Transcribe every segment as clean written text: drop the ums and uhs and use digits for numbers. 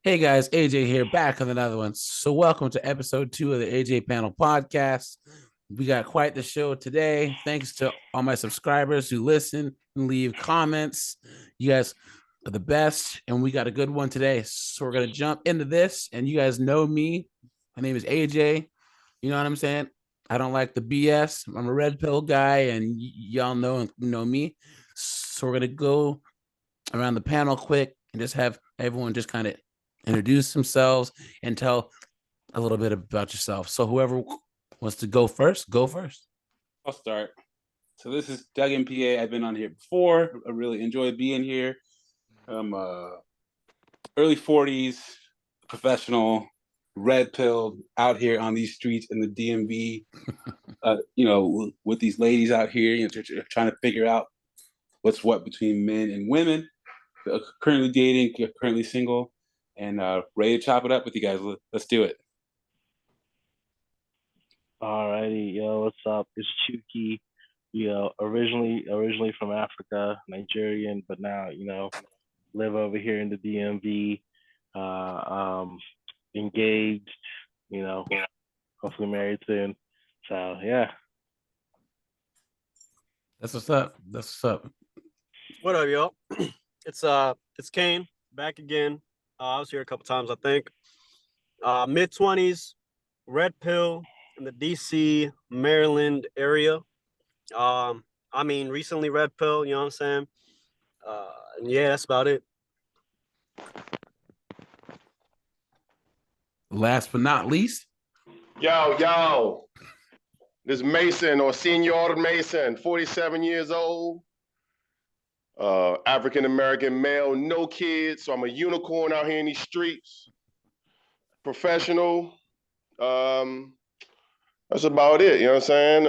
Hey guys, AJ here, back with another one. So, welcome to episode 2 of the AJ Panel Podcast. We got quite the show today. Thanks to all my subscribers who listen and leave comments. You guys are the best, and we got a good one today. So, we're going to jump into this. And you guys know me. My name is AJ. You know what I'm saying? I don't like the BS. I'm a red pill guy, and y'all know me. So, we're going to go around the panel quick and just have everyone just kind of introduce themselves and tell a little bit about yourself. So whoever wants to go first, go first. I'll start. So this is Doug MPA. I've been on here before. I really enjoyed being here. I'm early 40s, professional, red pill out here on these streets in the DMV. With these ladies out here, trying to figure out what's what between men and women. Currently dating, currently single, and ready to chop it up with you guys. Let's do it. Alrighty, yo, what's up? It's Chuki. Originally from Africa, Nigerian, but now live over here in the DMV. Engaged, hopefully married soon. So yeah. That's what's up. That's what's up. What up, y'all? It's Kane back again. I was here a couple times, I think. Mid-20s, red pill in the DC, Maryland area. Recently red pill, you know what I'm saying? And yeah, that's about it. Last but not least. Yo. This is Mason or Senor Mason, 47 years old. African-American male, no kids. So I'm a unicorn out here in these streets. Professional. That's about it. You know what I'm saying?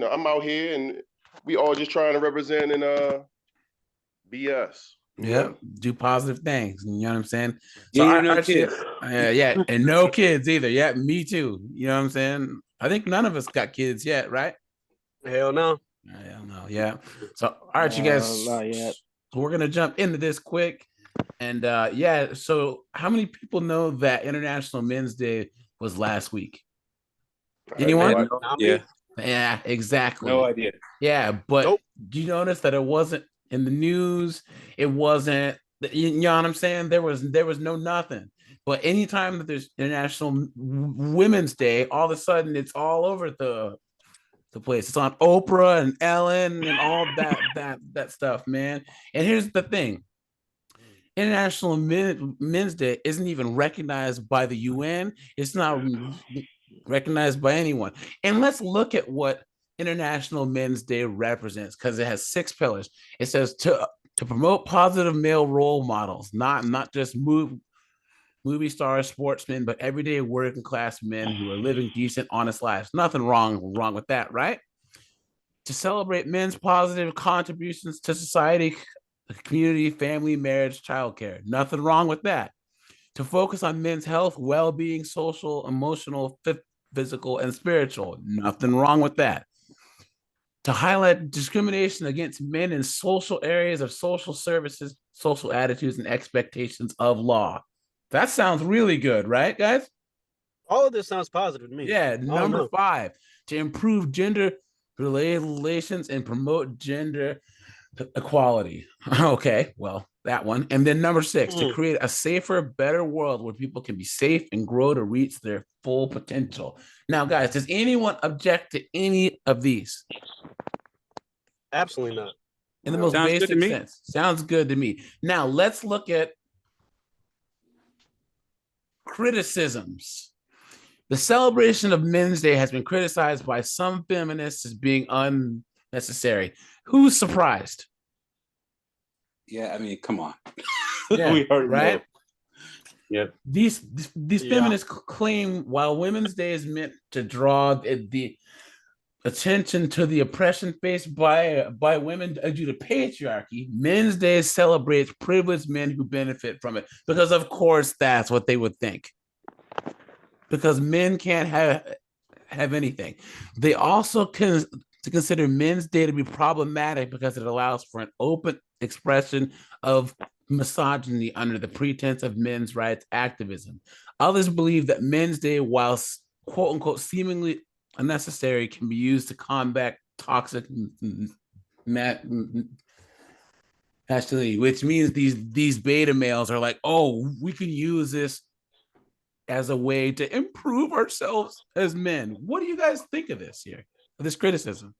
I'm out here and we all just trying to represent in BS. Yeah, do positive things. You know what I'm saying? So no kids. Yeah, and no kids either. Yeah, me too. You know what I'm saying? I think none of us got kids yet, right? Hell no. Hell no. Yeah. So all right, you guys. Not yet. So we're gonna jump into this quick. And so how many people know that International Men's Day was last week? Anyone? Yeah, exactly. No idea. Yeah, but Nope. Do you notice that it wasn't in the news? It wasn't, you know what I'm saying? There was no nothing. But anytime that there's International Women's Day, all of a sudden it's all over the place. It's on Oprah and Ellen and all that stuff, man. And here's the thing. International Men's Day isn't even recognized by the UN. It's not recognized by anyone. And let's look at what International Men's Day represents, because it has 6 pillars. It says to promote positive male role models, not just movie stars, sportsmen, but everyday working class men who are living decent, honest lives. Nothing wrong with that, right? To celebrate men's positive contributions to society, community, family, marriage, childcare. Nothing wrong with that. To focus on men's health, well-being, social, emotional, physical, and spiritual. Nothing wrong with that. To highlight discrimination against men in social areas of social services, social attitudes, and expectations of law. That sounds really good, right, guys? All of this sounds positive to me. Yeah, number 5, to improve gender relations and promote gender equality. Okay, well, that one. And then number 6, to create a safer, better world where people can be safe and grow to reach their full potential. Now, guys, does anyone object to any of these? Absolutely not. In the most basic sense. Sounds good to me. Now, let's look at criticisms. The celebration of Men's Day has been criticized by some feminists as being unnecessary. Who's surprised? Yeah, I mean, come on. Yeah, we already right? know. Yep. These feminists claim while Women's Day is meant to draw the attention to the oppression faced by women due to patriarchy, Men's Day celebrates privileged men who benefit from it. Because of course that's what they would think. Because men can't have anything. They also consider Men's Day to be problematic because it allows for an open expression of misogyny under the pretense of men's rights activism. Others believe that Men's Day, whilst quote unquote seemingly unnecessary, can be used to combat toxic masculinity, which means these beta males are like, oh, we can use this as a way to improve ourselves as men. What do you guys think of this here? This criticism?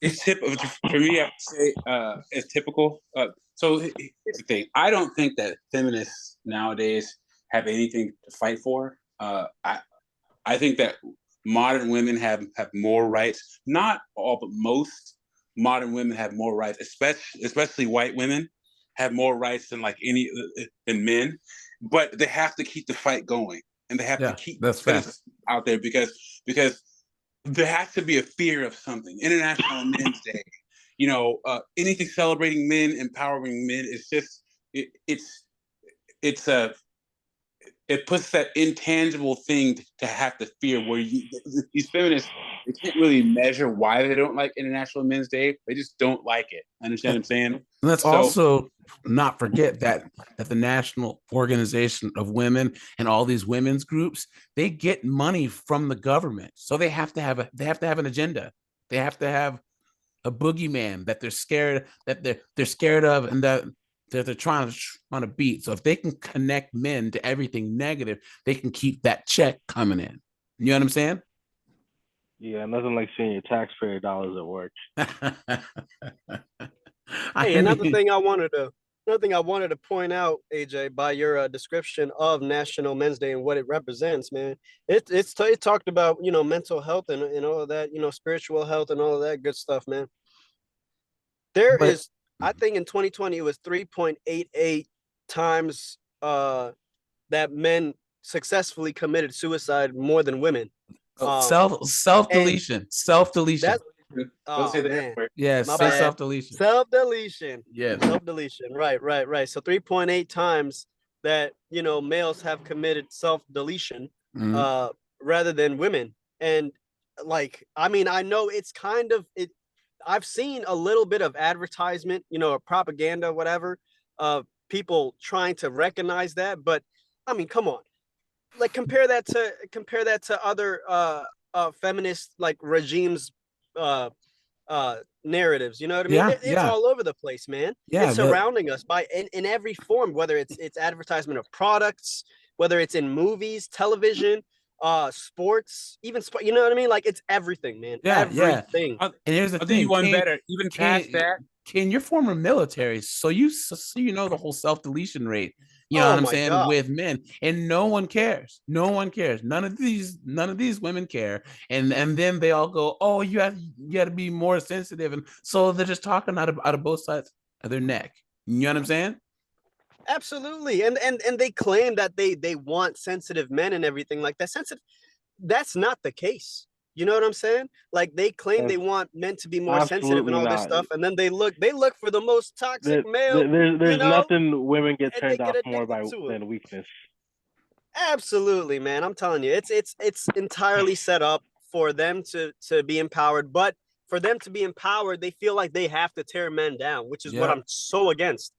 It's for me. I would say it's typical. So here's the thing: I don't think that feminists nowadays have anything to fight for. I think that modern women have more rights. Not all, but most modern women have more rights, especially white women have more rights than than men. But they have to keep the fight going, and they have to keep feminists out there because there has to be a fear of something. International Men's Day, anything celebrating men, empowering men. It's just it puts that intangible thing to have to fear. Where these feminists, they can't really measure why they don't like International Men's Day. They just don't like it. Understand what I'm saying? And let's also not forget that the National Organization of Women and all these women's groups, they get money from the government, so they have to have an agenda. They have to have a boogeyman that they're scared of, and that they're trying to beat. So if they can connect men to everything negative, they can keep that check coming in. You know what I'm saying? Yeah, nothing like seeing your taxpayer dollars at work. Another thing I wanted to point out, AJ, by your description of National Men's Day and what it represents, man. It talked about mental health and all of that, spiritual health and all of that good stuff, man. I think in 2020 it was 3.88 times that men successfully committed suicide more than women. Self-deletion. Don't say the F word. Yeah, self-deletion. Self-deletion. Yeah. Self-deletion. Right. So 3.8 times that males have committed self-deletion rather than women. And I know it's kind of it. I've seen a little bit of advertisement, propaganda, whatever, people trying to recognize that. But I mean, come on, compare that to other feminist regimes narratives. You know what I mean? It's all over the place, man. It's surrounding us in every form, whether it's advertisement of products, whether it's in movies, television, sports, even you know what I mean? It's everything, man. Everything. And here's the I'll thing. do you one better. Even past that, Ken, you're former military, so you know the whole self-deletion rate. You know what I'm saying? God. With men, and no one cares. None of these women care, and then they all go, "Oh, you have to be more sensitive," and so they're just talking out of both sides of their neck. You know what I'm saying? Absolutely, and they claim that they want sensitive men and everything like that. That's not the case. You know what I'm saying? They claim they want men to be more sensitive and all this stuff, and then they look for the most toxic male. There's nothing women get turned off more by than weakness. Absolutely, man. I'm telling you, it's entirely set up for them to be empowered, but for them to be empowered, they feel like they have to tear men down, which is what I'm so against.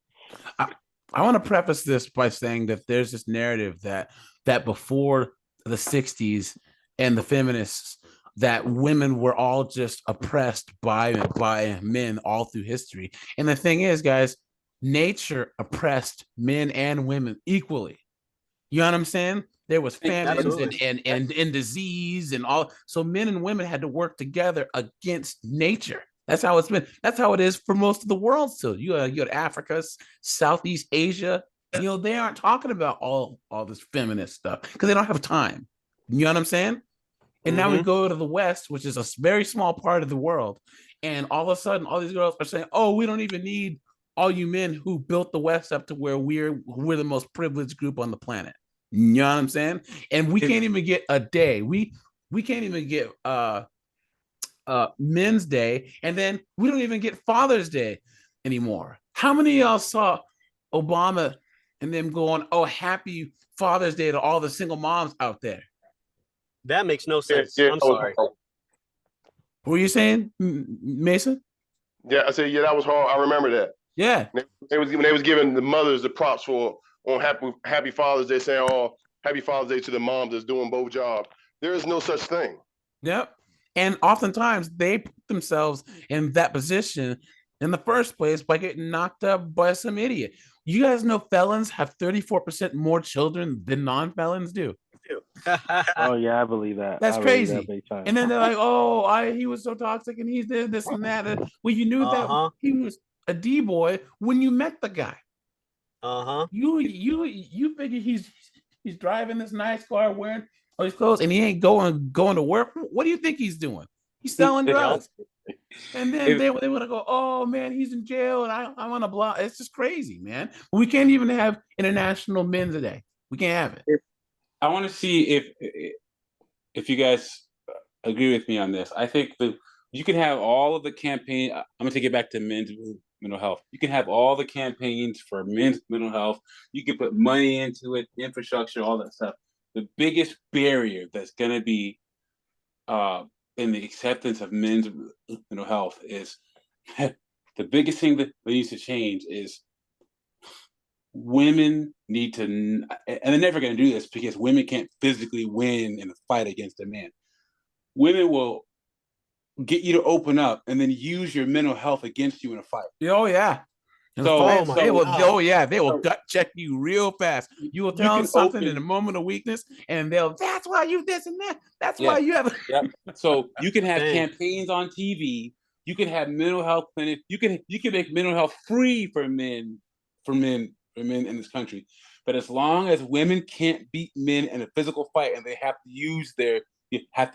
I want to preface this by saying that there's this narrative that before the 60s and the feminists, that women were all just oppressed by men all through history. And the thing is, guys, nature oppressed men and women equally. You know what I'm saying? There was famines and disease and all. So men and women had to work together against nature. That's how it's been. That's how it is for most of the world still. You got Africa, Southeast Asia. They aren't talking about all this feminist stuff because they don't have time. You know what I'm saying? And now we go to the West, which is a very small part of the world. And all of a sudden, all these girls are saying, oh, we don't even need all you men who built the West up to where we're the most privileged group on the planet. You know what I'm saying? And we can't even get a day. We can't even get Men's Day, and then we don't even get Father's Day anymore. How many of y'all saw Obama and them going, oh, happy Father's Day to all the single moms out there? That makes no sense. I'm sorry. What were you saying, Mason? Yeah, I said, yeah, that was hard. I remember that. Yeah. They was giving the mothers the props for on Happy Father's Day, saying, "Oh, Happy Father's Day to the moms that's doing both jobs." There is no such thing. Yep. And oftentimes they put themselves in that position in the first place by getting knocked up by some idiot. You guys know felons have 34% more children than non-felons do. Oh yeah, I believe that. That's I believe that crazy. big time. And then they're like, "Oh, he was so toxic, and he's this and that." Well, you knew that he was a D boy when you met the guy. You figure he's driving this nice car, wearing all these clothes, and he ain't going to work. What do you think he's doing? He's selling drugs. And then they want to go, "Oh man, he's in jail," and I want to block. It's just crazy, man. We can't even have International Men's Day. We can't have it. I want to see if you guys agree with me on this. I think you can have all of the campaign. I'm gonna take it back to men's mental health. You can have all the campaigns for men's mental health. You can put money into it, infrastructure, all that stuff. The biggest barrier that's gonna be in the acceptance of men's mental health is the biggest thing that needs to change is women need to, and they're never going to do this because women can't physically win in a fight against a man. Women will get you to open up and then use your mental health against you in a fight. Oh yeah. They will gut check you real fast. You will tell them something in a moment of weakness, and that's why you this and that. That's why you have. So you can have campaigns on TV. You can have mental health clinics. You can make mental health free for men in this country. But as long as women can't beat men in a physical fight, and they have to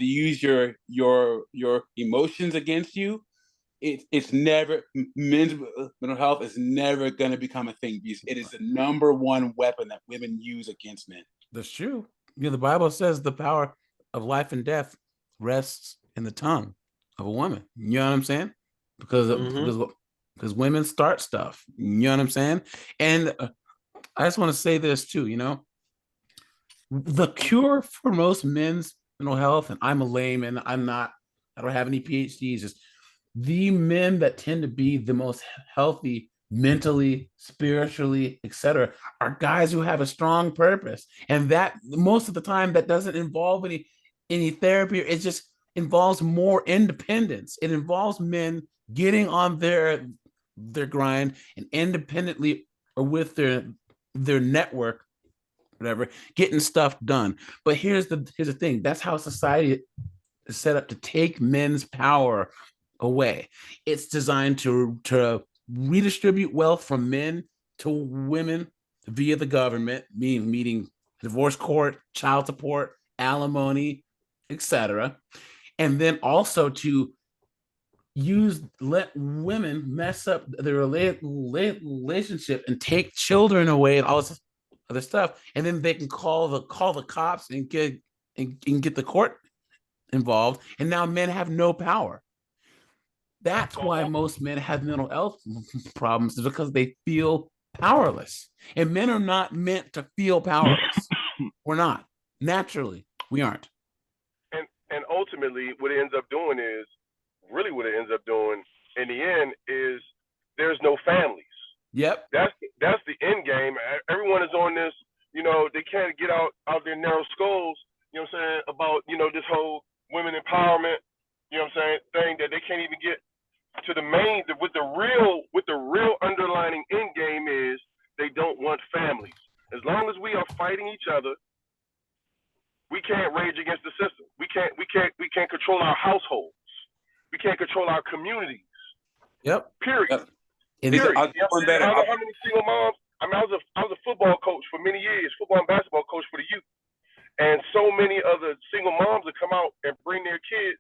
use your emotions against you, it's never, men's mental health is never going to become a thing because it is the number one weapon that women use against men. That's true. The Bible says the power of life and death rests in the tongue of a woman. You know what I'm saying? Because women start stuff. You know what I'm saying? And I just want to say this too. The cure for most men's mental health, and I'm a layman. I don't have any PhDs. Is the men that tend to be the most healthy mentally, spiritually, etc., are guys who have a strong purpose. And that most of the time that doesn't involve any therapy. It just involves more independence. It involves men getting on their grind and independently or with their network, whatever, getting stuff done. But here's the thing. That's how society is set up to take men's power away. It's designed to redistribute wealth from men to women via the government, meaning divorce court, child support, alimony, etc. And then also to let women mess up their relationship and take children away and all this other stuff, and then they can call the cops and get the court involved, and now men have no power. That's why most men have mental health problems, is because they feel powerless. And men are not meant to feel powerless. We're not. Naturally, we aren't. And ultimately, what it ends up doing is, really what it ends up doing in the end is there's no families. Yep. That's the end game. Everyone is on this, they can't get out their narrow skulls, you know what I'm saying, about, this whole women empowerment, you know what I'm saying, thing that they can't even get to the main, with the real underlining end game is they don't want families. As long as we are fighting each other, we can't rage against the system. We can't control our households. We can't control our communities. Yep. Period. Period. How many single moms? I mean, I was a football coach for many years, football and basketball coach for the youth, and so many other single moms that come out and bring their kids,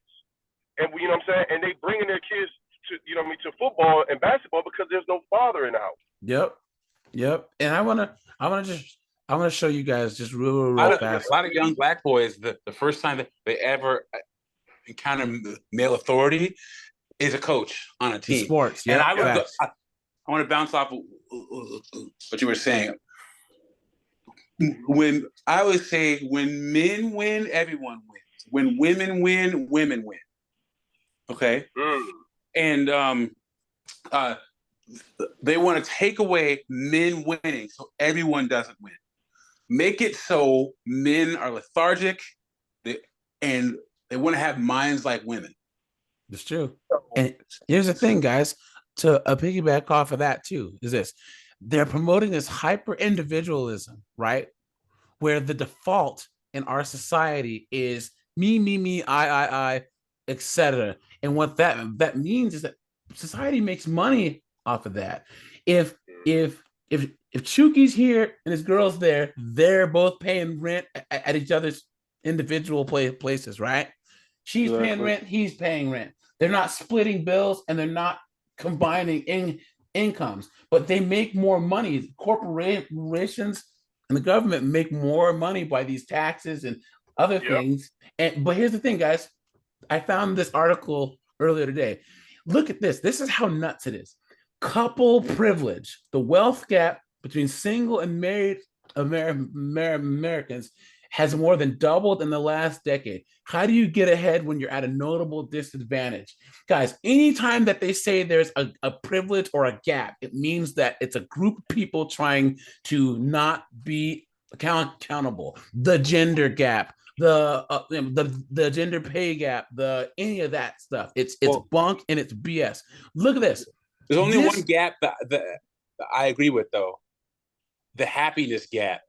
and you know what I'm saying, and they bringing their kids to to football and basketball because there's no father in the house. Yep. And I wanna show you guys just real fast. A lot of young black boys, the first time that they ever encounter male authority is a coach on a team. Sports, yeah. And I want to bounce off what you were saying. When I always say, when men win, everyone wins. When women win, women win. Okay. And they want to take away men winning so everyone doesn't win. Make it so men are lethargic and they want to have minds like women. It's true. And here's the thing, guys, to piggyback off of that too, is this. They're promoting this hyper individualism, right? Where the default in our society is me, I, etc. And what that means is that society makes money off of that. If Chuki's here and his girl's there, they're both paying rent at each other's individual places, right? She's paying rent, he's paying rent. They're not splitting bills and they're not combining incomes, but they make more money. Corporations and the government make more money by these taxes and other things. But here's the thing, guys. I found this article earlier today. Look at this. This is how nuts it is. Couple privilege, the wealth gap between single and married Americans has more than doubled in the last decade. How do you get ahead when you're at a notable disadvantage? Guys, anytime that they say there's a privilege or a gap, it means that it's a group of people trying to not be accountable. The gender gap, the gender pay gap, any of that stuff. It's bunk and it's BS. Look at this. There's only one gap that I agree with, though. The happiness gap.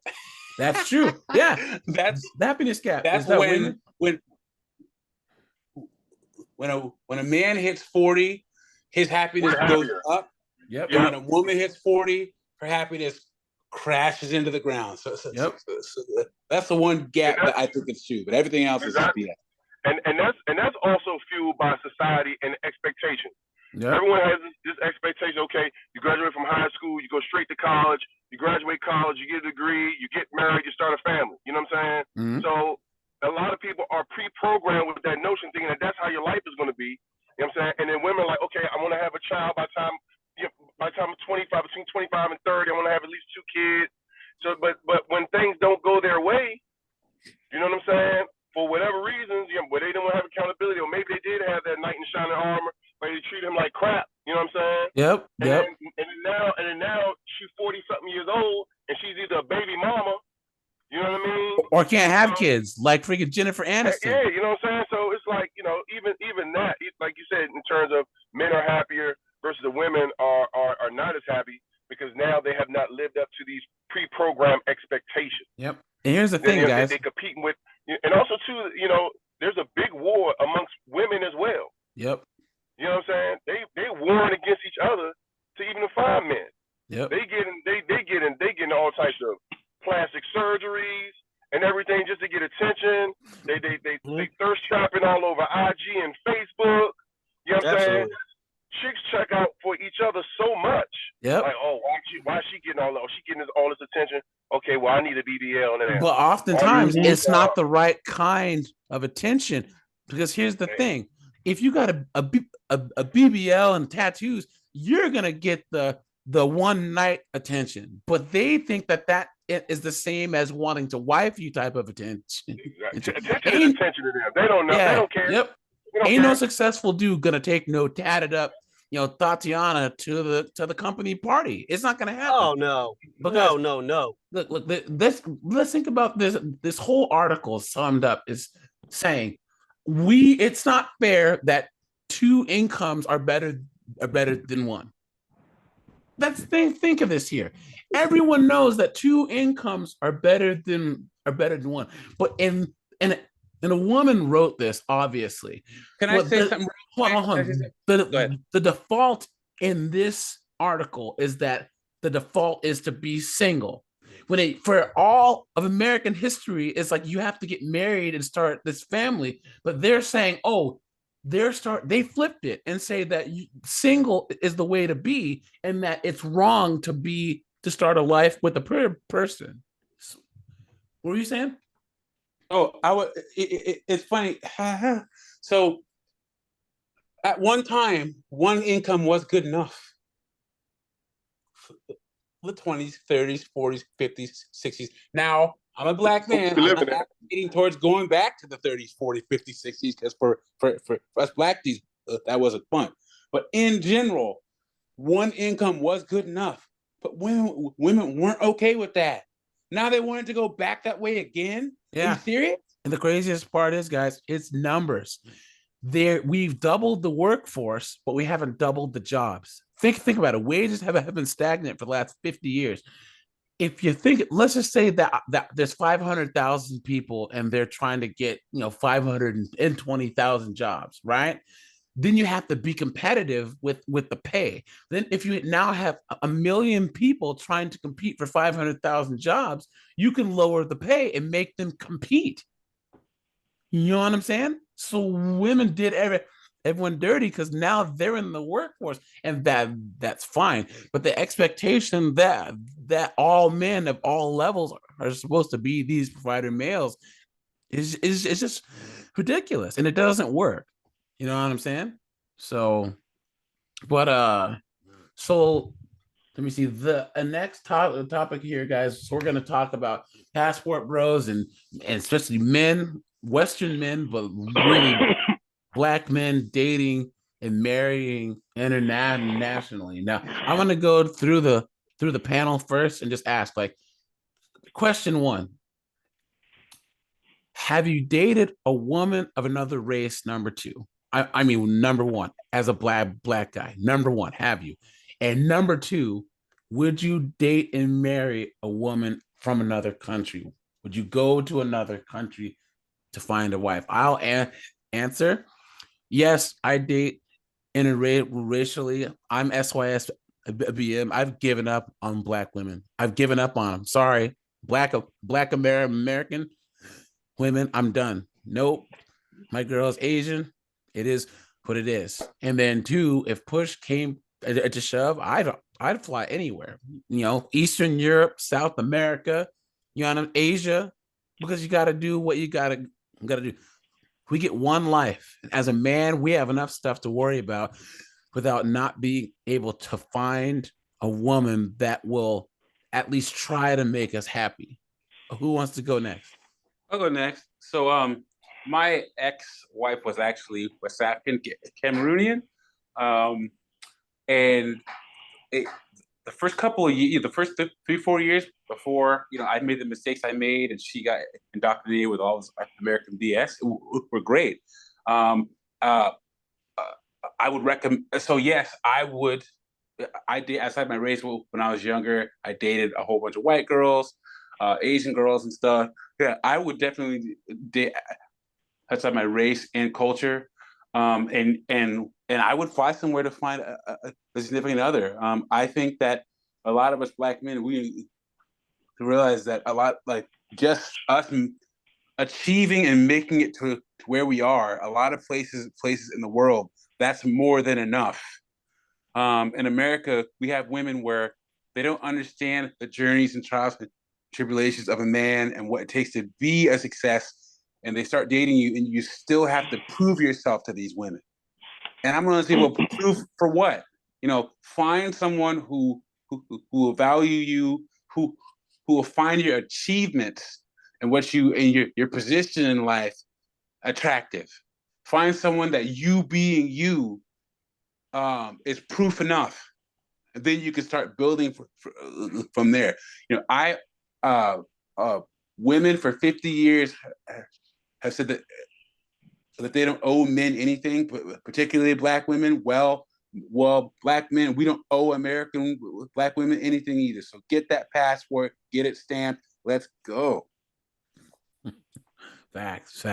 That's true. Yeah, that's the happiness gap. That's when a man hits 40, his happiness goes up. Yep. And when a woman hits 40, her happiness crashes into the ground. So that's the one gap that I think is true. But everything else is BS. And that's also fueled by society and expectation. Yep. Everyone has this expectation. Okay, you graduate from high school, you go straight to college. You graduate college, you get a degree, you get married, you start a family. You know what I'm saying? Mm-hmm. So a lot of people are pre-programmed with that notion, thinking that that's how your life is going to be. You know what I'm saying? And then women are like, okay, I want to have a child by the time I'm 25, between 25 and 30, I want to have at least 2 kids. So, but when things don't go their way, you know what I'm saying? For whatever reasons, where they don't have accountability, or maybe they did have that knight in shining armor, but they treat him like crap. You know what I'm saying? Yep. And then now she's 40-something years old, and she's either a baby mama, you know what I mean? Or can't have kids, like freaking Jennifer Aniston. Yeah, you know what I'm saying? So it's like, even that, like you said, in terms of men are happier versus the women are not as happy because now they have not lived up to these pre-programmed expectations. Yep. And here's the thing, guys. They're competing with, and also too, there's a big war amongst women as well. Yep. You know what I'm saying? They warring against each other to even find men. Yep. They getting all types of plastic surgeries and everything just to get attention. They thirst trapping all over IG and Facebook. You know what I'm saying? Chicks check out for each other so much. Yep. Like, oh, why is she getting all this attention? Okay, well, I need a BBL. And but oftentimes it's not the right kind of attention, because here's the thing. If you got a BBL and tattoos, you're gonna get the one night attention. But they think that is the same as wanting to wife you type of attention. Attention to them. They don't know. They don't care. Yep. Ain't no successful dude gonna take no tatted up, Tatiana to the company party. It's not gonna happen. Oh no. Because, no. Look. Let's think about this. This whole article summed up is saying it's not fair that 2 incomes are better than one. Think of this here. Everyone knows that 2 incomes are better than one. But in a woman wrote this, obviously. Can I say something? Hold on. The default in this article is that the default is to be single. For all of American history, it's like you have to get married and start this family. But they're saying, they flipped it and say that single is the way to be, and that it's wrong to start a life with a person. What were you saying? Oh, it's funny. So at one time, 1 income was good enough. The 20s, 30s, 40s, 50s, 60s. Now, I'm a black man. I'm advocating towards going back to the 30s, 40s, 50s, 60s, because for us black dudes, that wasn't fun. But in general, one income was good enough. But women weren't okay with that. Now they wanted to go back that way again. Are you serious? And the craziest part is, guys, it's numbers. We've doubled the workforce, but we haven't doubled the jobs. Think about it. Wages have been stagnant for the last 50 years. If you think, let's just say that there's 500,000 people and they're trying to get 520,000 jobs, right? Then you have to be competitive with the pay. Then if you now have a million people trying to compete for 500,000 jobs, you can lower the pay and make them compete. You know what I'm saying? So women did everyone dirty because now they're in the workforce, and that's fine. But the expectation that all men of all levels are supposed to be these provider males is just ridiculous, and it doesn't work. You know what I'm saying? So, but so let me see the next topic here, guys. So we're gonna talk about passport bros and especially men, Western men, but really Black men dating and marrying internationally. Now, I'm gonna go through the panel first and just ask, like, question one: have you dated a woman of another race? Number two, I mean, number one, as a black guy. Number one, have you? And number two, would you date and marry a woman from another country? Would you go to another country to find a wife? I'll answer. Yes, I date interracially. I'm SYSBM. I've given up on Black women. I've given up on them. Sorry, Black American women. I'm done. Nope. My girl's Asian. It is what it is. And then two, if push came to shove, I'd fly anywhere. Eastern Europe, South America, Asia, because you got to do what you got to do. We get one life. As a man, we have enough stuff to worry about without not being able to find a woman that will at least try to make us happy. Who wants to go next? I'll go next. So, my ex-wife was actually West African Cameroonian, and the first couple of years, the first 3-4 years before, I made the mistakes I made, and she got indoctrinated with all this American BS, were great. I would recommend. So yes, I would. I did outside my race when I was younger. I dated a whole bunch of white girls, Asian girls, and stuff. Yeah, I would definitely date outside my race and culture, and I would fly somewhere to find a significant other. I think that a lot of us Black men, we realize that a lot, like just us achieving and making it to where we are, a lot of places in the world, that's more than enough. In America, we have women where they don't understand the journeys and trials and tribulations of a man and what it takes to be a success, and they start dating you, and you still have to prove yourself to these women. And I'm going to say, well, prove for what? Find someone who will value you, who will find your achievements and what you and your position in life attractive. Find someone that you being you is proof enough, and then you can start building from there. Women for 50 years have said that they don't owe men anything, but particularly Black women. Well, Black men, we don't owe American Black women anything either. So get that passport, get it stamped. Let's go. Facts.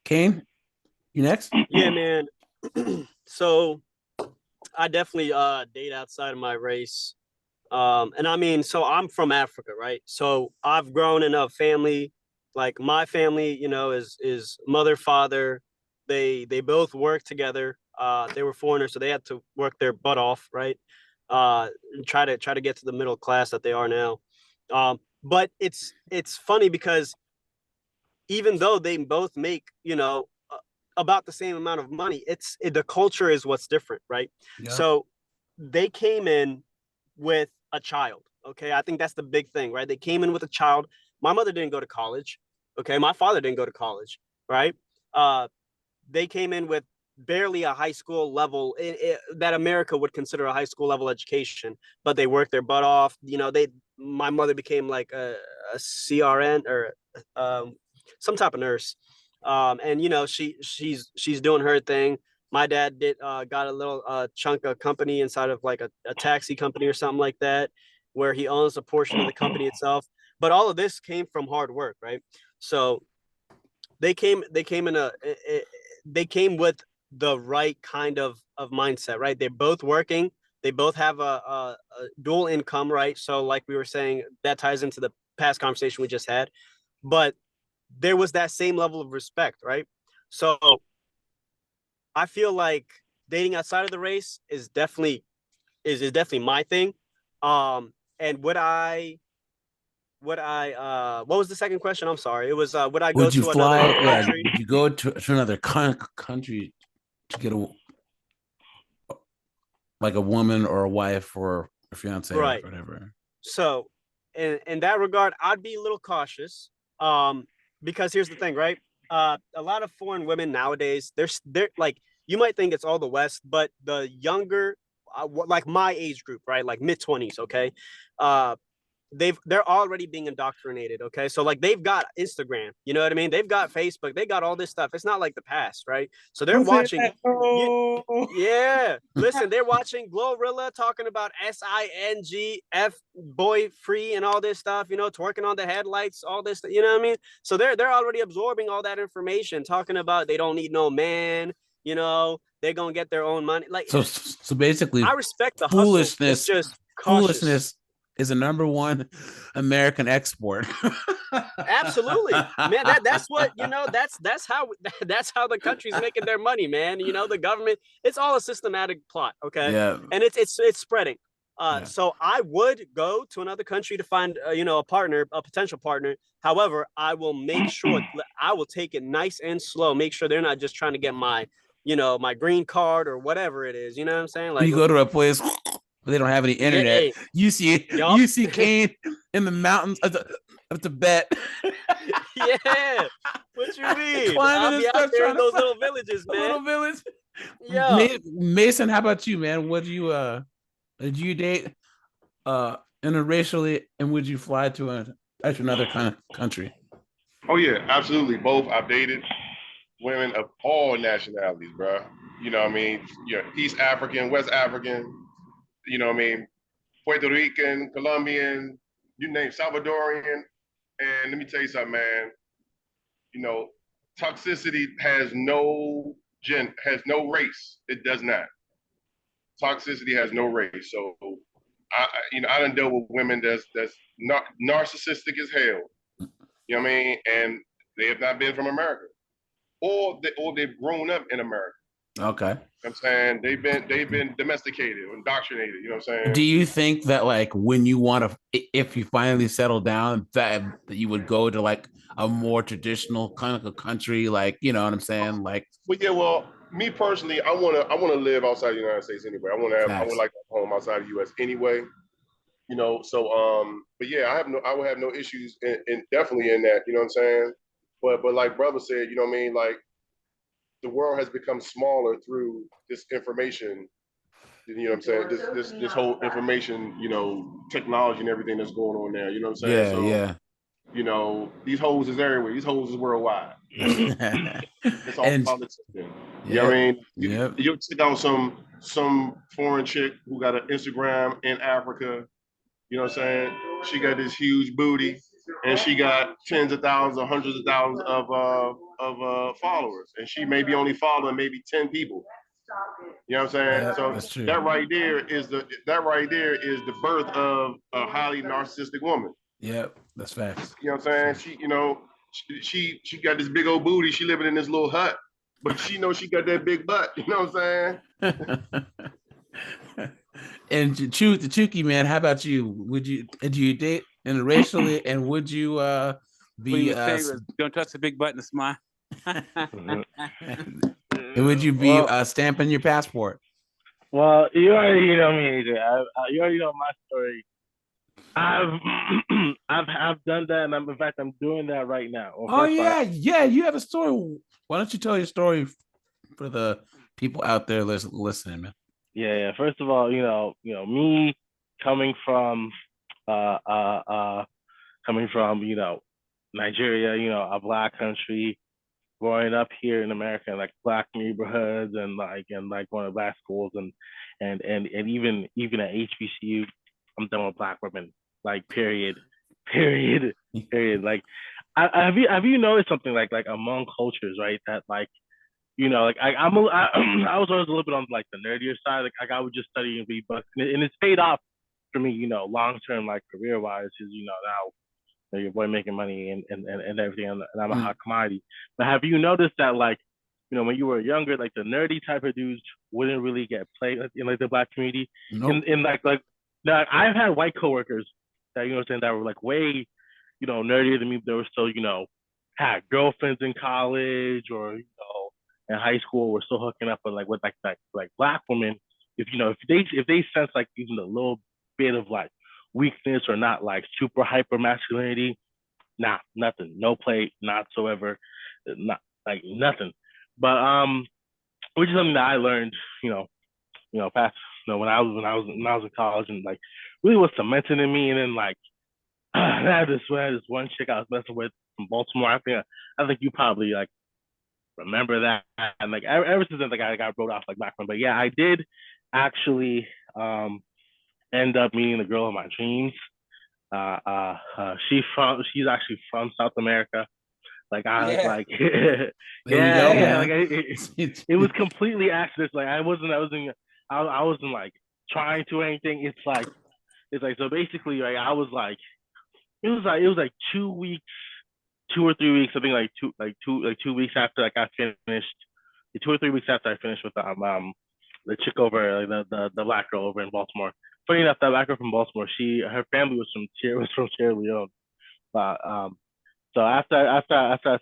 Kane, you next? Yeah, man. So I definitely date outside of my race. And I mean, so I'm from Africa, right? So I've grown in a family, like my family, is mother, father. They both work together. They were foreigners, so they had to work their butt off, right? Try to get to the middle class that they are now. But it's funny because even though they both make, about the same amount of money, the culture is what's different, right? Yeah. So they came in with a child. Okay. I think that's the big thing, right? They came in with a child. My mother didn't go to college. Okay. My father didn't go to college, right? They came in with barely a high school level that America would consider a high school level education, but they work their butt off. You know, my mother became like a CRN or some type of nurse. And you know, she's doing her thing. My dad got a little chunk of company inside of like a taxi company or something like that, where he owns a portion of the company itself. But all of this came from hard work, right? So they came with the right kind of mindset, right? They're both working. They both have a dual income, right? So like we were saying, that ties into the past conversation we just had. But there was that same level of respect, right? So I feel like dating outside of the race is definitely my thing. And what was the second question? I'm sorry. It was would I go Would you to fly? another Yeah, country? would you go to another country to get a woman or a wife or a fiance or Right. whatever? So in that regard, I'd be a little cautious. Because here's the thing, right? A lot of foreign women nowadays, they're like, you might think it's all the West, but the younger, like my age group, right, like mid-20s, okay, they're already being indoctrinated, okay? So like they've got Instagram, you know what I mean? They've got Facebook, they got all this stuff. It's not like the past, right? So they're watching. Yeah, listen, they're watching Glorilla talking about SINGF boy free and all this stuff, you know, twerking on the headlights, all this, you know what I mean? So they're already absorbing all that information, talking about they don't need no man, you know, they're gonna get their own money. Like, so basically, I respect the hustle. It's just cautious. Foolishness is a number one American export. Absolutely, man. That's what, you know. That's how the country's making their money, man. You know, the government. It's all a systematic plot, okay? Yeah. And it's spreading. So I would go to another country to find you know, a potential partner. However, I will make sure I will take it nice and slow. Make sure they're not just trying to get my, you know, my green card or whatever it is. You know what I'm saying? Like, you go to a place where they don't have any internet. Hey, you see Kane in the mountains of Tibet. Yeah. What you mean? Climbing I'll be out there in those little villages, man. Little village. Yeah. Mason, how about you, man? Did you date interracially, and would you fly to another kind of country? Oh yeah, absolutely. Both. I've dated women of all nationalities, bro. You know what I mean? Yeah, East African, West African, you know what I mean? Puerto Rican, Colombian, you name Salvadorian. And let me tell you something, man. You know, toxicity has no race. It does not. Toxicity has no race. So I done dealt with women that's not narcissistic as hell. You know what I mean? And they have not been from America. Or they've grown up in America. Okay. You know what I'm saying they've been domesticated, indoctrinated. You know what I'm saying? Do you think that, like, when you want to, if you finally settle down, that you would go to like a more traditional kind of a country, like, you know what I'm saying? Like, well, me personally, I wanna live outside the United States anyway. I would like to have a home outside the US anyway. You know, so but yeah, I would have no issues in definitely in that, you know what I'm saying? But like brother said, you know what I mean, like the world has become smaller through this information, you know what I'm saying? This whole information, you know, technology and everything that's going on now, you know what I'm saying? Yeah. You know, these hoes is everywhere. These hoes is worldwide. It's all politics. You know what I mean? You check out some foreign chick who got an Instagram in Africa. You know what I'm saying? She got this huge booty, and she got tens of thousands or hundreds of thousands of followers, and she may be only following maybe 10 people. You know what I'm saying? So that right there is the birth of a highly narcissistic woman. Yep, that's facts. You know what I'm saying? She got this big old booty. She living in this little hut, but she knows she got that big butt. You know what I'm saying? And Chucky, man, how about you? Do you date interracially, and would you be don't touch the big button and smile? And would you be stamping your passport? Well, you already know me, AJ. You already know my story. I've done that, and in fact I'm doing that right now. You have a story. Why don't you tell your story for the people out there listening, man. Yeah. First of all, me coming from uh uh uh Nigeria, a black country, growing up here in America, like black neighborhoods and going to black schools and even at HBCU, I'm done with black women. Like period, period, period. Like, have you noticed something like among cultures, right? That like like I was always a little bit on like the nerdier side. Like I would just study and read books, and it's paid off for me, long term, like career wise, is now your boy making money and everything, and I'm a hot commodity. But have you noticed that like when you were younger, like the nerdy type of dudes wouldn't really get played in like the black community? Nope. In like now I've had white coworkers that saying that were like way nerdier than me. They were still had girlfriends in college or in high school. Were still hooking up with like black women. If they sense like even a little bit of like weakness or not like super hyper masculinity, nah, nothing, no play whatsoever, not like nothing. But which is something that I learned, past, when I was in college, and like really was cemented in me. And then like I had this one chick I was messing with from Baltimore. I think you probably like remember that. And like ever since then, like I got wrote off like back then. But yeah, I did actually end up meeting the girl of my dreams. She's actually from South America. Like I was like, it was completely accident. Like I wasn't like trying to anything. It's like so basically like I was like it was like 2 weeks, 2 or 3 weeks, something like 2 weeks after like I finished, 2 or 3 weeks after I finished with the chick over like the black girl over in Baltimore. Funny enough, that black girl from Baltimore, her family was from Sierra Leone. But so after I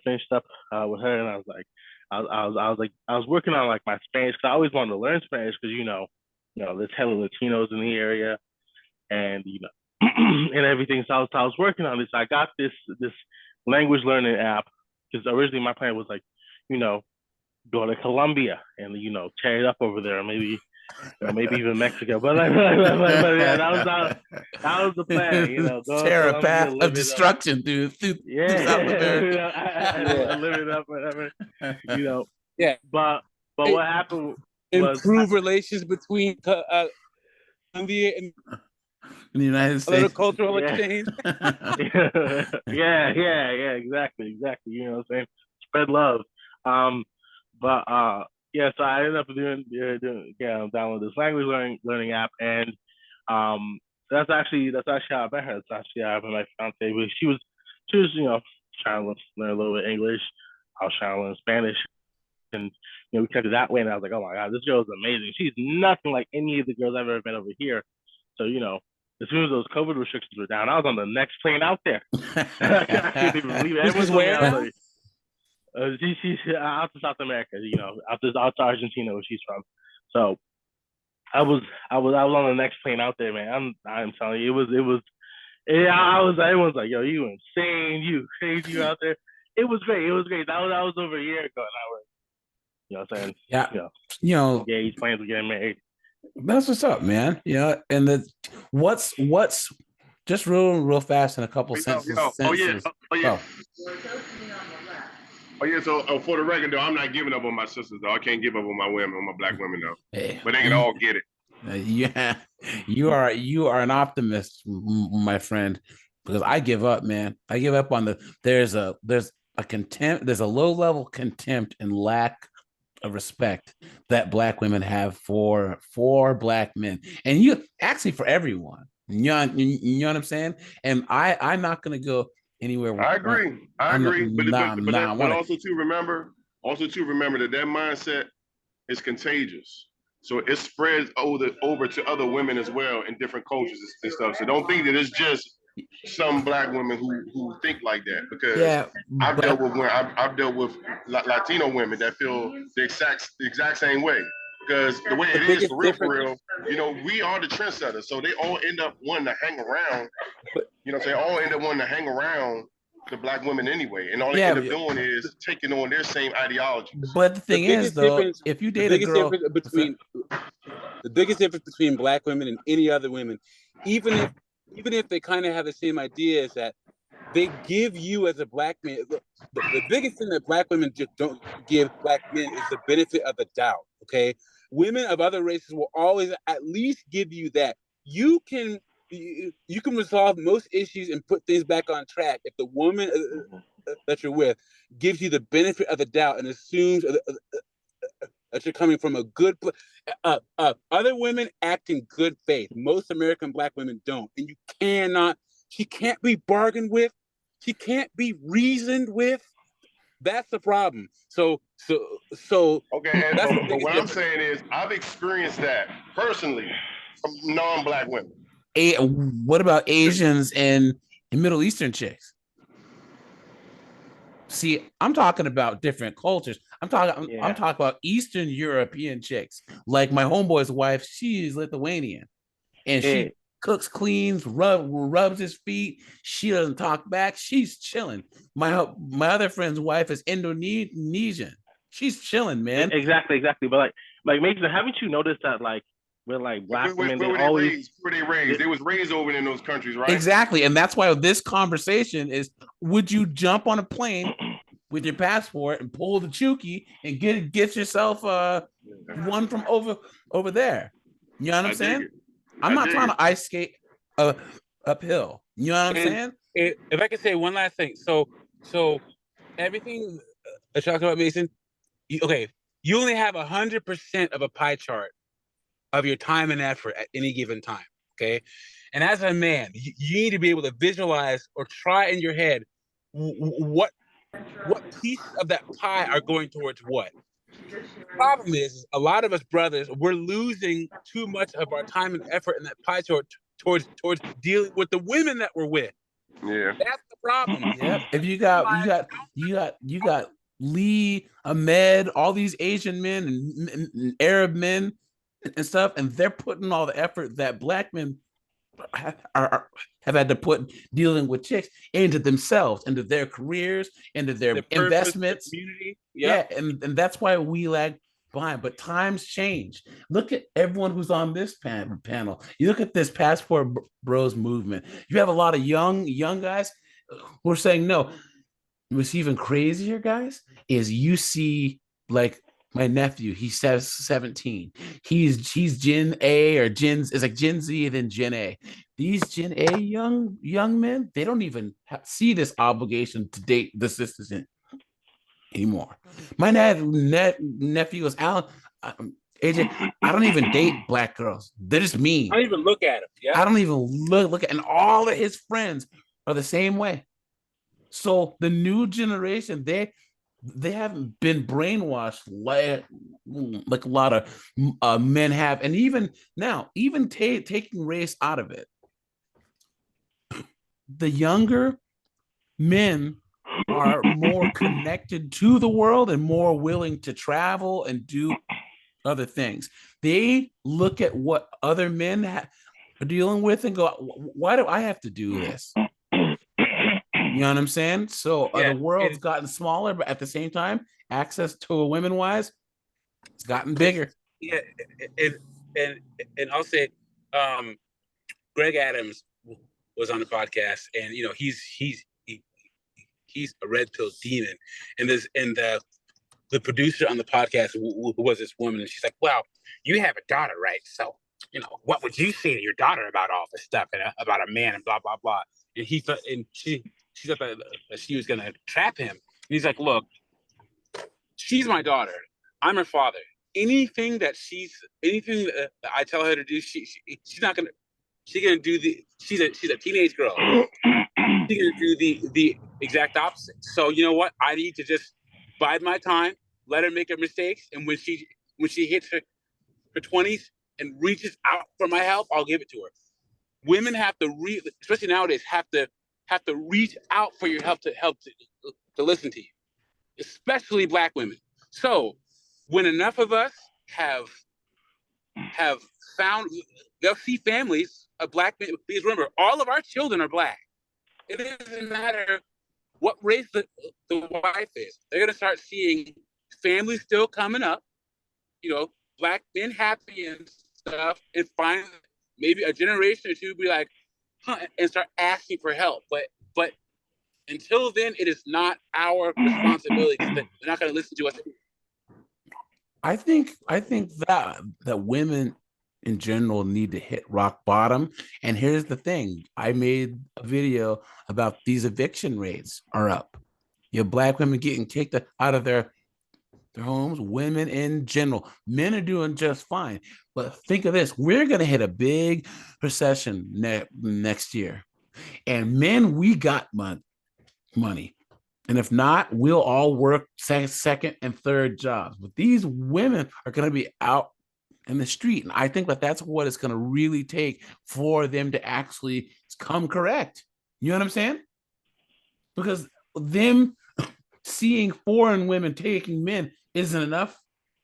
finished up with her, and I was like, I was working on like my Spanish, because I always wanted to learn Spanish, because there's hella Latinos in the area, and and everything. So I was working on this. I got this language learning app, because originally my plan was like, go to Colombia and tear it up over there, maybe even Mexico. But yeah, that was the plan. Tear a path of destruction through South America. I live it up, whatever. Yeah. But what happened was improve relations between Colombia and the United States. A little cultural exchange. Yeah, exactly. You know what I'm saying? Spread love. Yeah, so I ended up download this language learning app, and that's actually how I met her. That's actually how I met my fiance. But she was trying to learn a little bit of English. I was trying to learn Spanish, and we connected that way. And I was like, oh my god, this girl is amazing. She's nothing like any of the girls I've ever met over here. So as soon as those COVID restrictions were down, I was on the next plane out there. I can't even believe it. This is where? She's out to South America, out to Argentina, where she's from. So I was on the next plane out there, man. I'm telling you, everyone's like, yo, you insane, you crazy, you out there. It was great. That was over a year ago, and I was, what I'm saying? Yeah. Engaged, plans of getting married. That's what's up, man. And what's just real fast in a couple sentences. Oh yeah. So for the record, though, I'm not giving up on my sisters, though. I can't give up on my black women, though. Hey, but they can all get it. Yeah, you are an optimist, my friend, because I give up, man. I give up on there's a contempt, there's a low level contempt and lack of respect that black women have for black men, and you actually for everyone. You know what I'm saying? And I'm not gonna go anywhere. I agree. But also to remember that mindset is contagious. So it spreads over to other women as well in different cultures and stuff. So don't think that it's just some black women who think like that, because I've dealt with Latino women that feel the exact same way. Because the way it is for real, we are the trendsetters. So they all end up wanting to hang around. They all end up wanting to hang around the black women anyway, and all they Yeah, end up doing is taking on their same ideologies. but the thing is, though, if you date a girl, the biggest difference between black women and any other women, even if they kind of have the same idea, is that they give you as a black man. The biggest thing that black women just don't give black men is the benefit of the doubt. Okay, women of other races will always at least give you that. You can resolve most issues and put things back on track if the woman that you're with gives you the benefit of the doubt and assumes that you're coming from a good place. Other women act in good faith. Most American black women don't, and she can't be bargained with. She can't be reasoned with. That's the problem. So okay. But what I'm saying is, I've experienced that personally from non-black women. What about Asians and Middle Eastern chicks? See, I'm talking about different cultures. I'm talking about Eastern European chicks. Like my homeboy's wife, she's Lithuanian, and she cooks, cleans, rubs his feet. She doesn't talk back. She's chilling. My other friend's wife is Indonesian. She's chilling, man. Exactly. But like Mason, haven't you noticed that like with like black women, where they raised? They was raised over in those countries, right? Exactly, and that's why this conversation is: would you jump on a plane with your passport and pull the chookie and get yourself one from over there? You know what I'm saying? I'm not trying to ice skate uphill. You know what I'm saying? If I could say one last thing, so everything that you're talking about, Mason, you only have 100% of a pie chart of your time and effort at any given time. Okay, and as a man, you need to be able to visualize or try in your head what piece of that pie are going towards what. The problem is a lot of us brothers, we're losing too much of our time and effort in that pie chart towards dealing with the women that we're with. Yeah, that's the problem. Yeah, if you got Lee, Ahmed, all these Asian men and Arab men and stuff, and they're putting all the effort that black men have had to put dealing with chicks into themselves, into their careers, into their investments. Community. Yeah, and that's why we lag behind. But times change. Look at everyone who's on this panel. You look at this Passport Bros movement. You have a lot of young guys who are saying no. What's even crazier, guys, is you see like my nephew. He says 17. He's Gen A or Gen Z and then Gen A. These Gen A young men, they don't even see this obligation to date the sisters anymore. My nephew is Alan. AJ, I don't even date black girls. They're just mean. I don't even look at them. Yeah. I don't even look at, and all of his friends are the same way. So the new generation, they haven't been brainwashed like a lot of men have, and even now, even taking race out of it, the younger men are more connected to the world and more willing to travel and do other things. They look at what other men are dealing with and go, why do I have to do this? You know what I'm saying? So the world's gotten smaller, but at the same time, access to a women wise, it's gotten bigger. Yeah, and I'll say, Greg Adams was on the podcast, and he's a red pill demon, and the producer on the podcast was this woman, and she's like, "Well, you have a daughter, right? So what would you say to your daughter about all this stuff and about a man and blah blah blah?" And she thought that she was gonna trap him. And he's like, "Look, she's my daughter. I'm her father. Anything that I tell her to do, she's not gonna. She's gonna do she's a teenage girl. She's gonna do the exact opposite. So you know what? I need to just bide my time, let her make her mistakes, and when she hits her 20s and reaches out for my help, I'll give it to her. Women have to especially nowadays, have to reach out for your help to listen to you, especially black women. So when enough of us have found, they'll see families of black men, because remember, all of our children are black. It doesn't matter what race the wife is. They're gonna start seeing families still coming up, black men happy and stuff, and find maybe a generation or two be like, huh, and start asking for help. But until then, it is not our responsibility. They're not going to listen to us. I think that women in general need to hit rock bottom. And here's the thing: I made a video about these eviction rates are up. You have black women getting kicked out of their homes, women in general. Men are doing just fine. But think of this: we're going to hit a big recession next year, and men, we got money. And if not, we'll all work second and third jobs. But these women are going to be out in the street. And I think that that's what it's going to really take for them to actually come correct. You know what I'm saying? Because them seeing foreign women taking men isn't enough.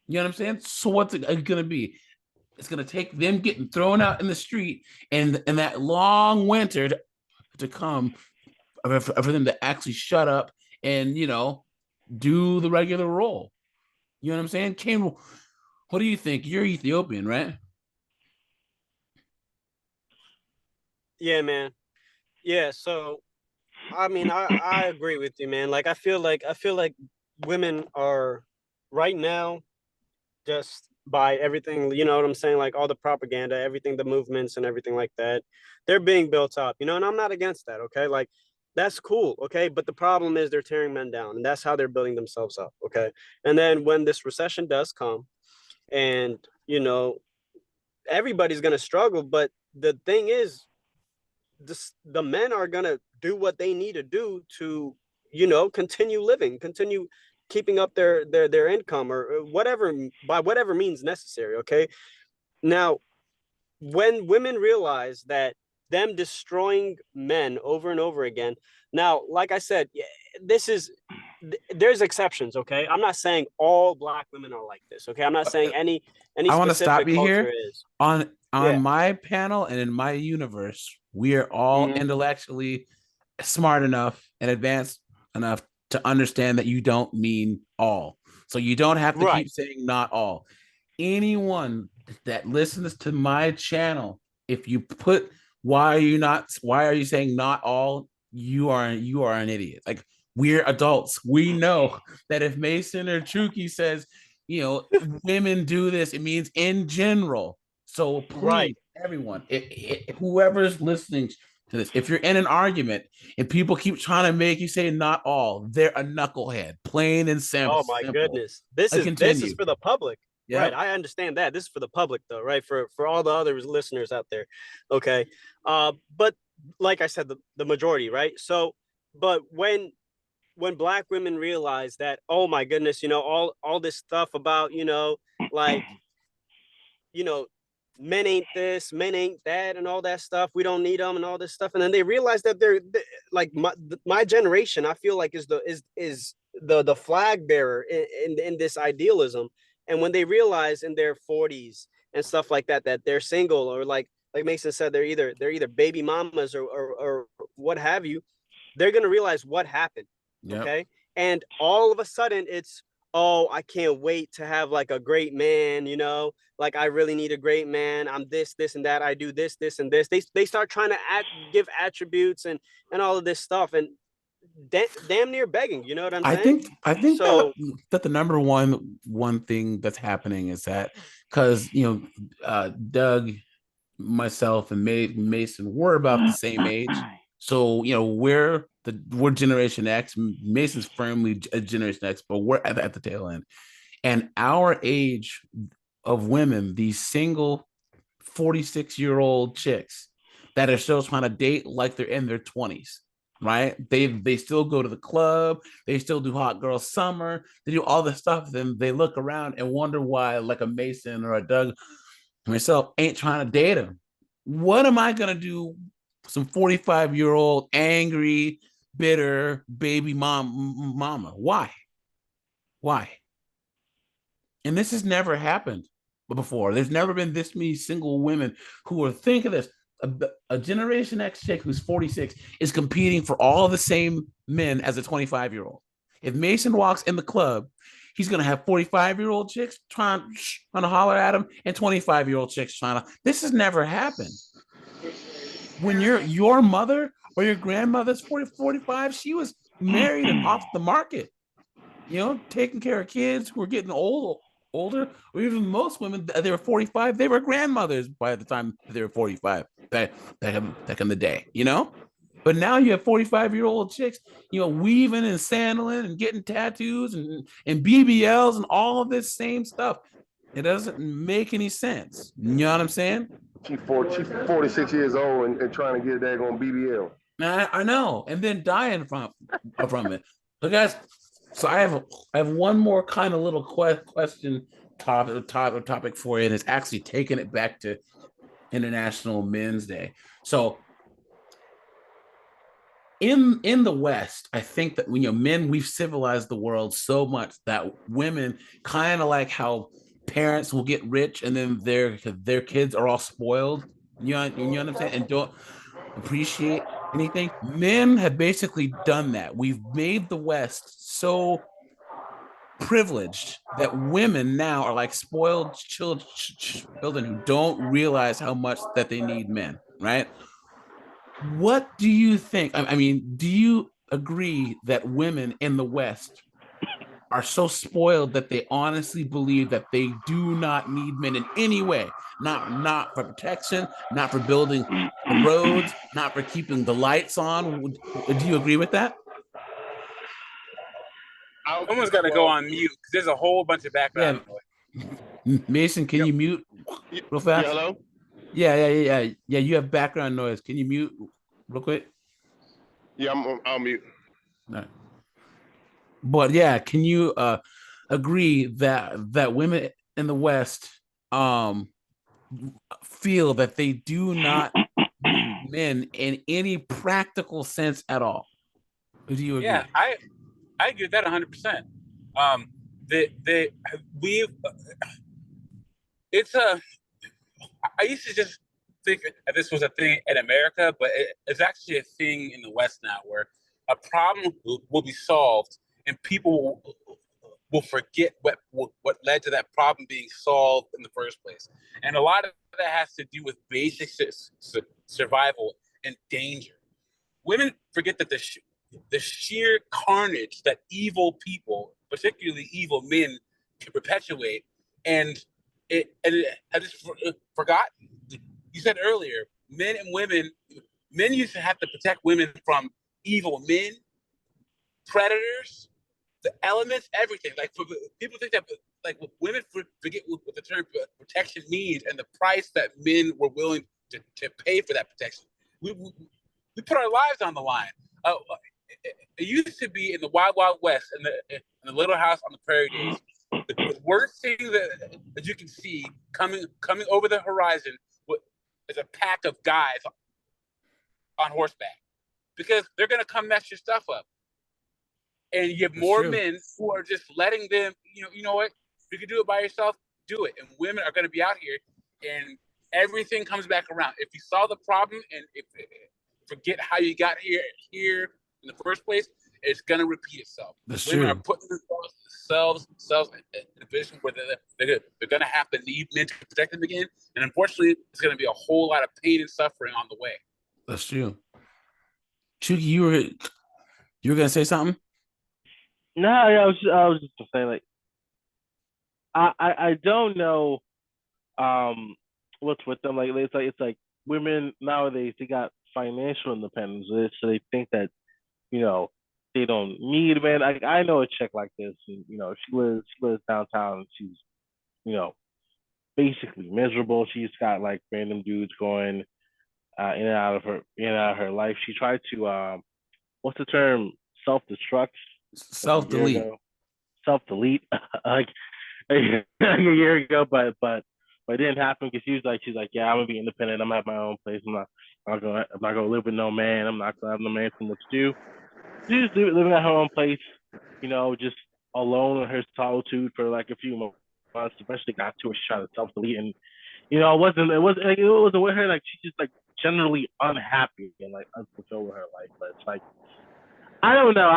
You know what I'm saying? So what's it going to be? It's going to take them getting thrown out in the street and that long winter to come for them to actually shut up and, do the regular role. You know what I'm saying? Kane, what do you think? You're Ethiopian, right? Yeah, man. Yeah, so I mean, I agree with you, man. Like I feel like women are right now just by everything, you know what I'm saying? Like all the propaganda, everything, the movements and everything like that, they're being built up, and I'm not against that, okay? Like that's cool, okay? But the problem is they're tearing men down, and that's how they're building themselves up, okay? And then when this recession does come, and everybody's gonna struggle, but the thing is, the men are gonna do what they need to do to, continue living, continue keeping up their income or whatever by whatever means necessary. Okay. Now, when women realize that them destroying men over and over again, now, like I said, there's exceptions. Okay, I'm not saying all black women are like this. Okay, I'm not saying any I want to stop specific you culture here. is. On Yeah. my panel and in my universe, we are all intellectually smart enough and advanced enough to understand that you don't mean all. So you don't have to keep saying not all. Anyone that listens to my channel, if you put why are you saying not all, you are an idiot. Like, we're adults. We know that if Mason or Chuki says, women do this, it means in general. So please, everyone, whoever's listening to this, if you're in an argument and people keep trying to make you say not all, they're a knucklehead, plain and simple. Oh my goodness, this is for the public. Yep. Right, I understand that. This is for the public, though, right? For all the other listeners out there, okay. But like I said, the majority, right? So, but when black women realize that, oh my goodness, all this stuff about, like, men ain't this, men ain't that, and all that stuff. We don't need them, and all this stuff. And then they realize that they're like my generation. I feel like is the flag bearer in this idealism. And when they realize in their 40s and stuff like that they're single, or like Mason said, they're either baby mamas or what have you, they're gonna realize what happened. Yep. Okay. And all of a sudden it's, oh, I can't wait to have like a great man, like I really need a great man. I'm this and that. I do this and this. They start trying to give attributes and all of this stuff, and damn near begging. You know what I'm saying? I think so, that the number one thing that's happening is that because Doug, myself, and Mason were about the same age. So, we're Generation X. Mason's firmly a Generation X, but we're at the tail end. And our age of women, these single 46-year-old chicks that are still trying to date like they're in their 20s, right? They still go to the club. They still do hot girl summer. They do all this stuff. Then they look around and wonder why, like a Mason or a Doug, myself, ain't trying to date them. What am I going to do? Some 45-year-old angry, bitter baby mama. Why? And this has never happened before. There's never been this many single women who are, think of this, a Generation X chick who's 46 is competing for all the same men as a 25-year-old. If Mason walks in the club, he's gonna have 45-year-old chicks trying to holler at him and 25-year-old chicks trying to. This has never happened. When your mother or your grandmother's 40, 45, she was married and off the market, taking care of kids who were getting older, or even most women, they were 45, they were grandmothers by the time they were 45 back in the day, But now you have 45-year-old chicks, weaving and sandling and getting tattoos and BBLs and all of this same stuff. It doesn't make any sense. You know what I'm saying? She's 46 years old and trying to get a daggone BBL. I know, and then dying from it. So guys, so I have one more kind of little question topic for you, and it's actually taking it back to International Men's Day. So in the West, I think that men, we've civilized the world so much that women, kind of like how parents will get rich and then their kids are all spoiled, you know what I'm saying, and don't appreciate anything. Men have basically done that. We've made the West so privileged that women now are like spoiled children who don't realize how much that they need men, right? What do you think? I mean, do you agree that women in the West are so spoiled that they honestly believe that they do not need men in any way? Not for protection, not for building the roads, not for keeping the lights on. Do you agree with that? Someone's got to go on mute because there's a whole bunch of background noise. Mason, can you mute real fast? Hello? Yeah. You have background noise. Can you mute real quick? Yeah, I'll mute. All right. But yeah, can you agree that women in the West feel that they do not need men in any practical sense at all? Or do you agree? Yeah, I agree with that 100%. I used to just think that this was a thing in America, but it's actually a thing in the West now, where a problem will be solved and people will forget what led to that problem being solved in the first place. And a lot of that has to do with basic survival and danger. Women forget that the sheer carnage that evil people, particularly evil men, can perpetuate, and I just forgotten. You said earlier, men used to have to protect women from evil men, predators, the elements, everything. Like, people think that, like, women forget what the term protection means and the price that men were willing to pay for that protection. We put our lives on the line. It used to be in the Wild Wild West, in the Little House on the Prairie days, the worst thing that you can see coming over the horizon is a pack of guys on horseback, because they're going to come mess your stuff up. And you have more men who are just letting them, you know what, you can do it by yourself, do it. And women are going to be out here, and everything comes back around. If you solve the problem and forget how you got here in the first place, it's going to repeat itself. Women are putting themselves in a position where they're going to have to need men to protect them again. And unfortunately, it's going to be a whole lot of pain and suffering on the way. That's true. Chucky, you were going to say something? No, I was just gonna say, like, I don't know what's with them. Like, it's like women nowadays, they got financial independence, so they think that they don't need men. I know a chick like this, and she lives downtown, and she's basically miserable. She's got like random dudes going in and out of her life. She tried to what's the term, self-destruct. Self-delete. Like a year ago, but it didn't happen because she's like, yeah, I'm gonna be independent. I'm gonna have my own place. I'm not gonna live with no man. I'm not gonna have no man to much to do. She's living at her own place, just alone in her solitude for like a few months. Eventually got to her, she tried to self-delete, and it wasn't with her. Like, she just like generally unhappy and like unfulfilled with her life. But it's like I don't know.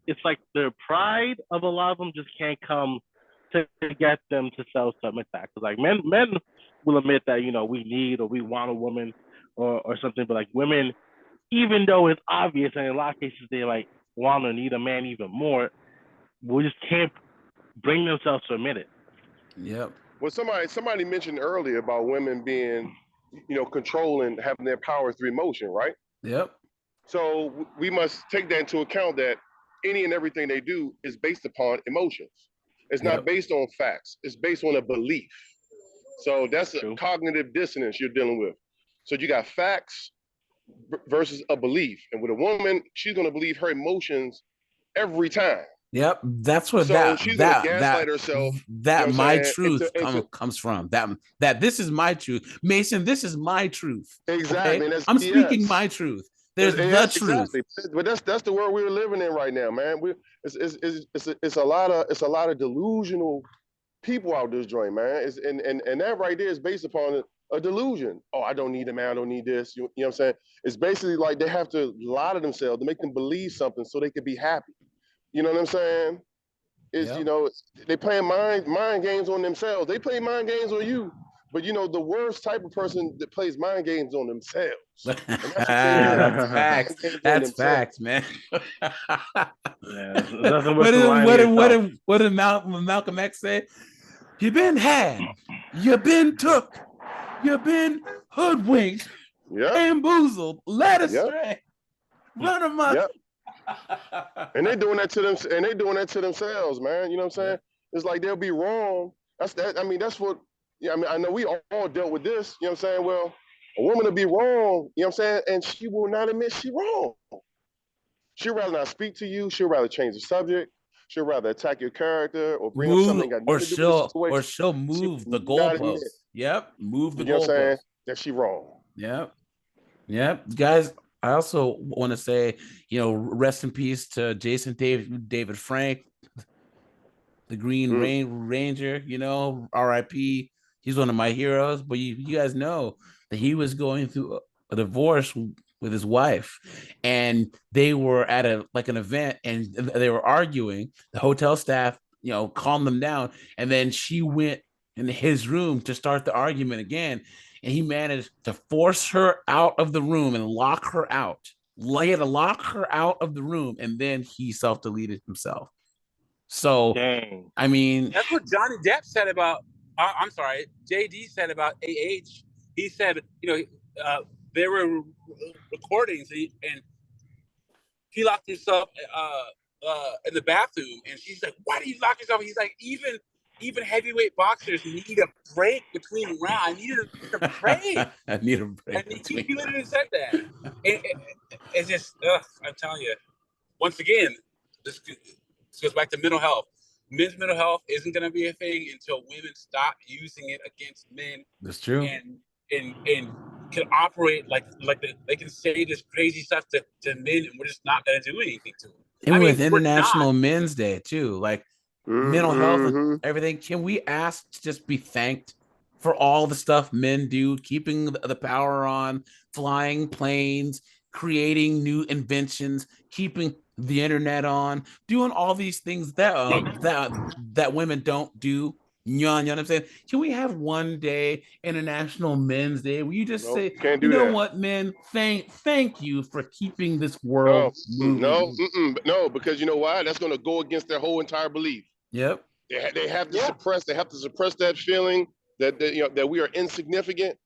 It's like the pride of a lot of them just can't come to get them to self-submit that. Because like men will admit that, you know, we need or we want a woman or something, but like women, even though it's obvious and in a lot of cases they like want or need a man even more, we just can't bring themselves to admit it. Yep. Well, somebody mentioned earlier about women being, you know, controlling, having their power through emotion, right? Yep. So we must take that into account that any and everything they do is based upon emotions. It's not Yep. based on facts. It's based on a belief. So that's a True. cognitive dissonance you're dealing with. So you got facts versus a belief. And with a woman, she's going to believe her emotions every time. Yep. That's what So she's going to gaslight herself. That you know my what I'm saying? truth comes from. That this is my truth. Mason, this is my truth. Exactly. Okay? And that's I'm speaking BS. my truth. There's Yes, the truth. exactly. But that's the world we're living in right now, man. It's a lot of delusional people out this joint, man. And that right there is based upon a delusion. Oh, I don't need a man. I don't need this. You know what I'm saying? It's basically like they have to lie to themselves to make them believe something so they can be happy. You know what I'm saying? It's Yep. you know they playing mind games on themselves. They play mind games on you. But you know the worst type of person that plays mind games on themselves. That's facts. That's facts, man. Yeah, nothing What worse than lying to yourself. did Malcolm X say? You've been had, you've been took, you've been hoodwinked, Yeah. bamboozled, led Yep. astray, run amok. Yep. And they're doing that to them, and they're doing that to themselves, man. You know what I'm saying? Yeah. It's like they'll be wrong. I mean, that's what. Yeah, I mean, I know we all dealt with this. You know what I'm saying? Well, a woman will be wrong. You know what I'm saying? And she will not admit she's wrong. She'd rather not speak to you. She'd rather change the subject. She'd rather attack your character or bring up something that got nothing to do with the situation. she'll move the will not admit, goalposts. Yep, move the you know what I'm saying? goalposts. That she wrong. Yep, guys. I also want to say, you know, rest in peace to Jason David Frank, the Green Ranger. You know, R.I.P. He's one of my heroes. But you guys know that he was going through a divorce with his wife, and they were at an event, and they were arguing. The hotel staff, you know, calmed them down, and then she went in his room to start the argument again, and he managed to force her out of the room and lock her out. He had to lock her out of the room, and then he self-deleted himself. So, dang. I mean, that's what Johnny Depp said about. I'm sorry, JD said about AH. He said, you know, there were recordings, and he locked himself in the bathroom, and she's like, "Why do you lock yourself?" He's like, "Even heavyweight boxers need a break between rounds. I needed a break. I need a break." And he literally said that. It's just, I'm telling you, once again, this goes back to mental health. Men's mental health isn't going to be a thing until women stop using it against men. That's true. And can operate like they can say this crazy stuff to men, and we're just not going to do anything to them. And with International Men's Day too, like mental health and everything, can we ask to just be thanked for all the stuff men do, keeping the power on, flying planes, creating new inventions, keeping the internet on, doing all these things that women don't do. You know what I'm saying? Can we have one day, International Men's Day, where you just say, you know what, men, thank you for keeping this world moving? No, because you know why? That's going to go against their whole entire belief. Yep. They have to suppress. They have to suppress that feeling that that we are insignificant,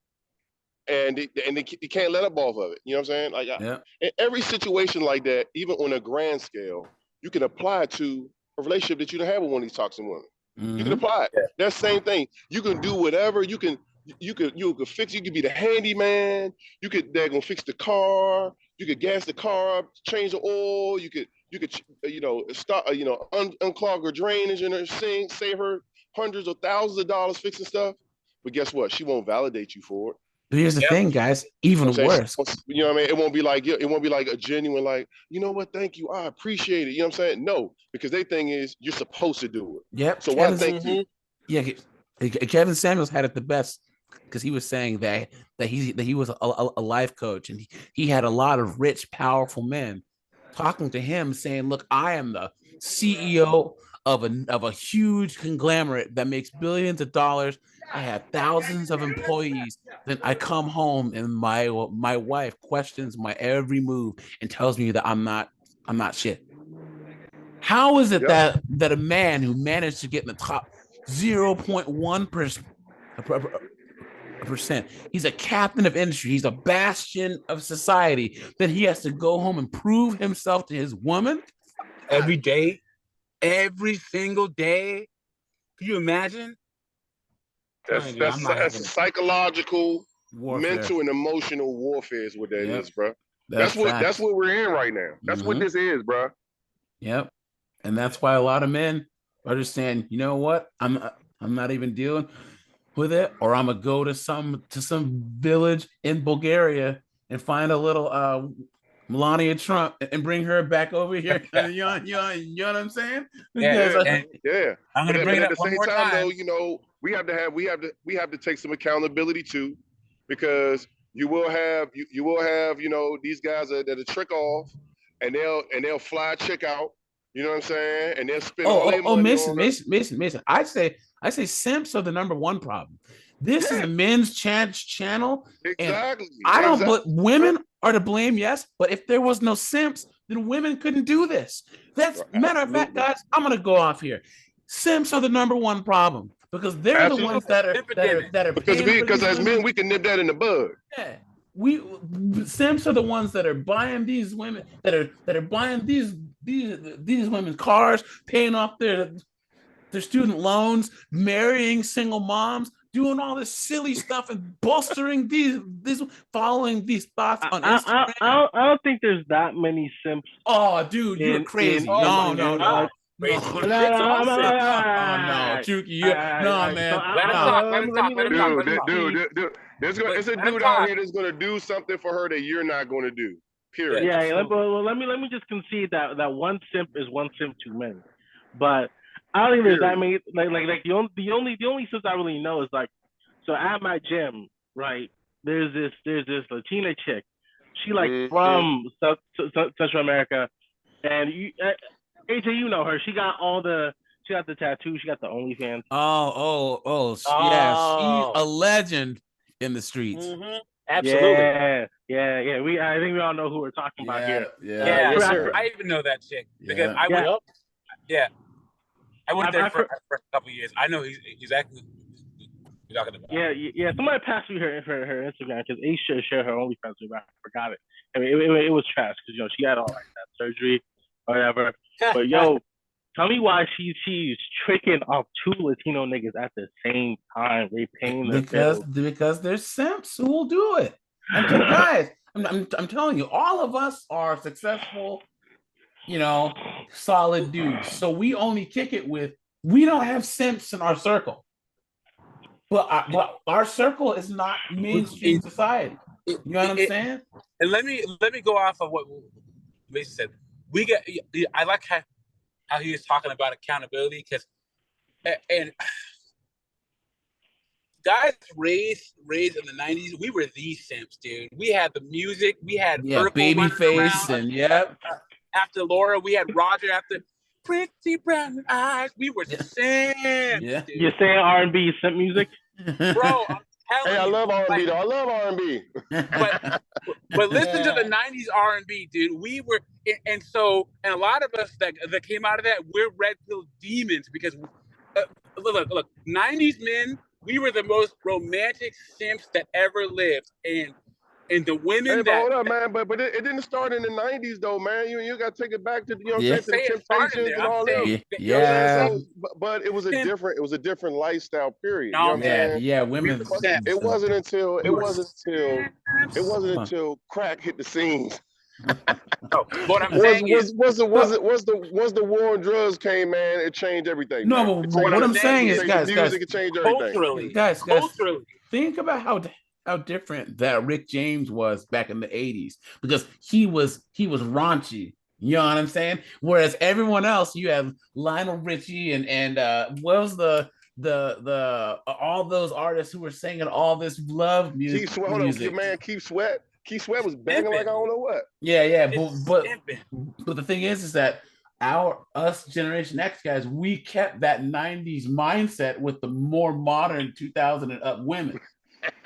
and they can't let up off of it. You know what I'm saying? Like in every situation like that, even on a grand scale, you can apply to a relationship that you don't have with one of these toxic women. Mm-hmm. You can apply it. That same thing. You can do whatever. You could fix. You could be the handyman. They're gonna fix the car. You could gas the car up, change the oil. You could start unclog her drainage in her sink, save her hundreds or thousands of dollars fixing stuff. But guess what? She won't validate you for it. But here's the thing, guys. Even worse. You know what I mean? It won't be like a genuine, like, you know what? Thank you. I appreciate it. You know what I'm saying? No, because their thing is you're supposed to do it. Yep. So why thank you? Yeah. Kevin Samuels had it the best because he was saying that he was a life coach, and he had a lot of rich, powerful men talking to him, saying, "Look, I am the CEO of a huge conglomerate that makes billions of dollars. I have thousands of employees. Then I come home and my wife questions my every move and tells me that I'm not shit." How is it Yep. that a man who managed to get in the top 0.1%, he's a captain of industry, he's a bastion of society, then he has to go home and prove himself to his woman every day, every single day? Can you imagine? That's Man, I'm not that's having a psychological, warfare? mental, and emotional warfare is what that Yep. is, bro. That's That's what we're in right now. That's what Mhm. this is, bro. Yep. And that's why a lot of men are just saying, you know what, I'm not even dealing with it, or I'm gonna go to some village in Bulgaria and find a little Melania Trump and bring her back over here. You know what I'm saying? Because Yeah. I'm But, gonna but bring it at up the one same more time, time. though, you know, we have to take some accountability too, because you will have you know, these guys that'll trick off, and they'll fly a chick out. You know what I'm saying? And they'll spend all their money Mason, on her. Mason. I say simps are the number one problem. This is Yeah. a men's channel, and Exactly. I don't. But Exactly. women are to blame, yes. But if there was no simps, then women couldn't do this. That's matter of fact, Absolutely. guys. I'm gonna go off here. Simps are the number one problem because they're the ones Absolutely. that are Because paying for because these as women. men, we can nip that in the bud. Yeah. We simps are the ones that are buying these women that are buying these women's cars, paying off their student loans, marrying single moms, doing all this silly stuff and bolstering these following these thoughts on Instagram. I don't think there's that many simps. Oh, dude, you're crazy. No. Like, Crazy. no, It's all simps. Oh no, Chucky, no, man. Let him talk. Let him talk. Let him talk. Let him talk. Dude, it's a Let him dude out talk. here that's gonna do something for her that you're not gonna do. Period. Yeah, let me just concede that one simp is one simp too many. But I don't think there's that many. Like the only simps I really know is like, so at my gym, right? There's this Latina chick. She like from Central America, and AJ, you know her. She got the tattoo. She got the OnlyFans. Yeah, she's a legend in the streets. Mm-hmm. Absolutely. Yeah. I think we all know who we're talking about here. Yeah. Yes, sir. I even know that chick because Yeah. I went. Yeah. I went there for a couple of years. I know he's exactly you're talking about. Yeah. Somebody passed me her Instagram because Aisha shared her OnlyFans with me. I forgot it. I mean, it was trash because she had all like that surgery or whatever. But tell me why she's tricking off two Latino niggas at the same time. They paying their bills. Because there's simps who will do it. Guys, I'm telling you, all of us are successful, solid dudes. So we only kick it with. We don't have simps in our circle. But our circle is not mainstream society. You know what I'm saying? And let me go off of what Mason said. I like how he was talking about accountability because and guys raised in the 90s, we were the simps, dude. We had the music, we had Babyface, and after Laura, we had Roger after Pretty Brown Eyes. We were simps. Yeah. Dude. You're saying R&B simp music? Bro, I'm telling you. I love R&B though. I love R&B. But listen to the 90s R&B, dude. We were, and a lot of us that came out of that, we're red pill demons because look, 90s men, we were the most romantic simps that ever lived, and the women hold up, man. But it didn't start in the 90s though, man. You got to take it back to the Temptations and all that. Yeah. But it was a different lifestyle period. No, women. It wasn't until crack hit the scenes. What I'm saying is, once the war on drugs came, man, it changed everything. No, but what I'm saying is, guys, music changed everything. Culturally, think about how different that Rick James was back in the 80s, because he was raunchy. You know what I'm saying? Whereas everyone else, you have Lionel Richie and what was the the all those artists who were singing all this love Keith Sweat, hold on, your music. man Keith Sweat. Keith Sweat was banging like I don't know what. Yeah, It's but simping. the thing is that us Generation X guys, we kept that 90s mindset with the more modern 2000 and up women.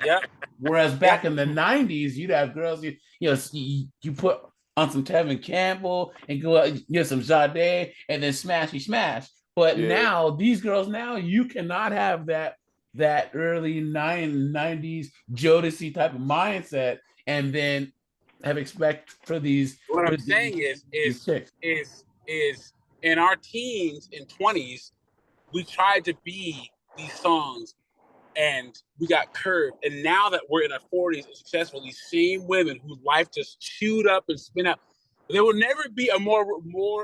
Yeah. Whereas back in the 90s, you'd have girls, you put on some Tevin Campbell and go out, some Sade and then smashy smash. But now these girls, you cannot have that early 90s Jodeci type of mindset and then have expect for these. What I'm saying is in our teens and 20s, we tried to be these songs and we got curved. And now that we're in our 40s and successful, these same women whose life just chewed up and spin up, there will never be a more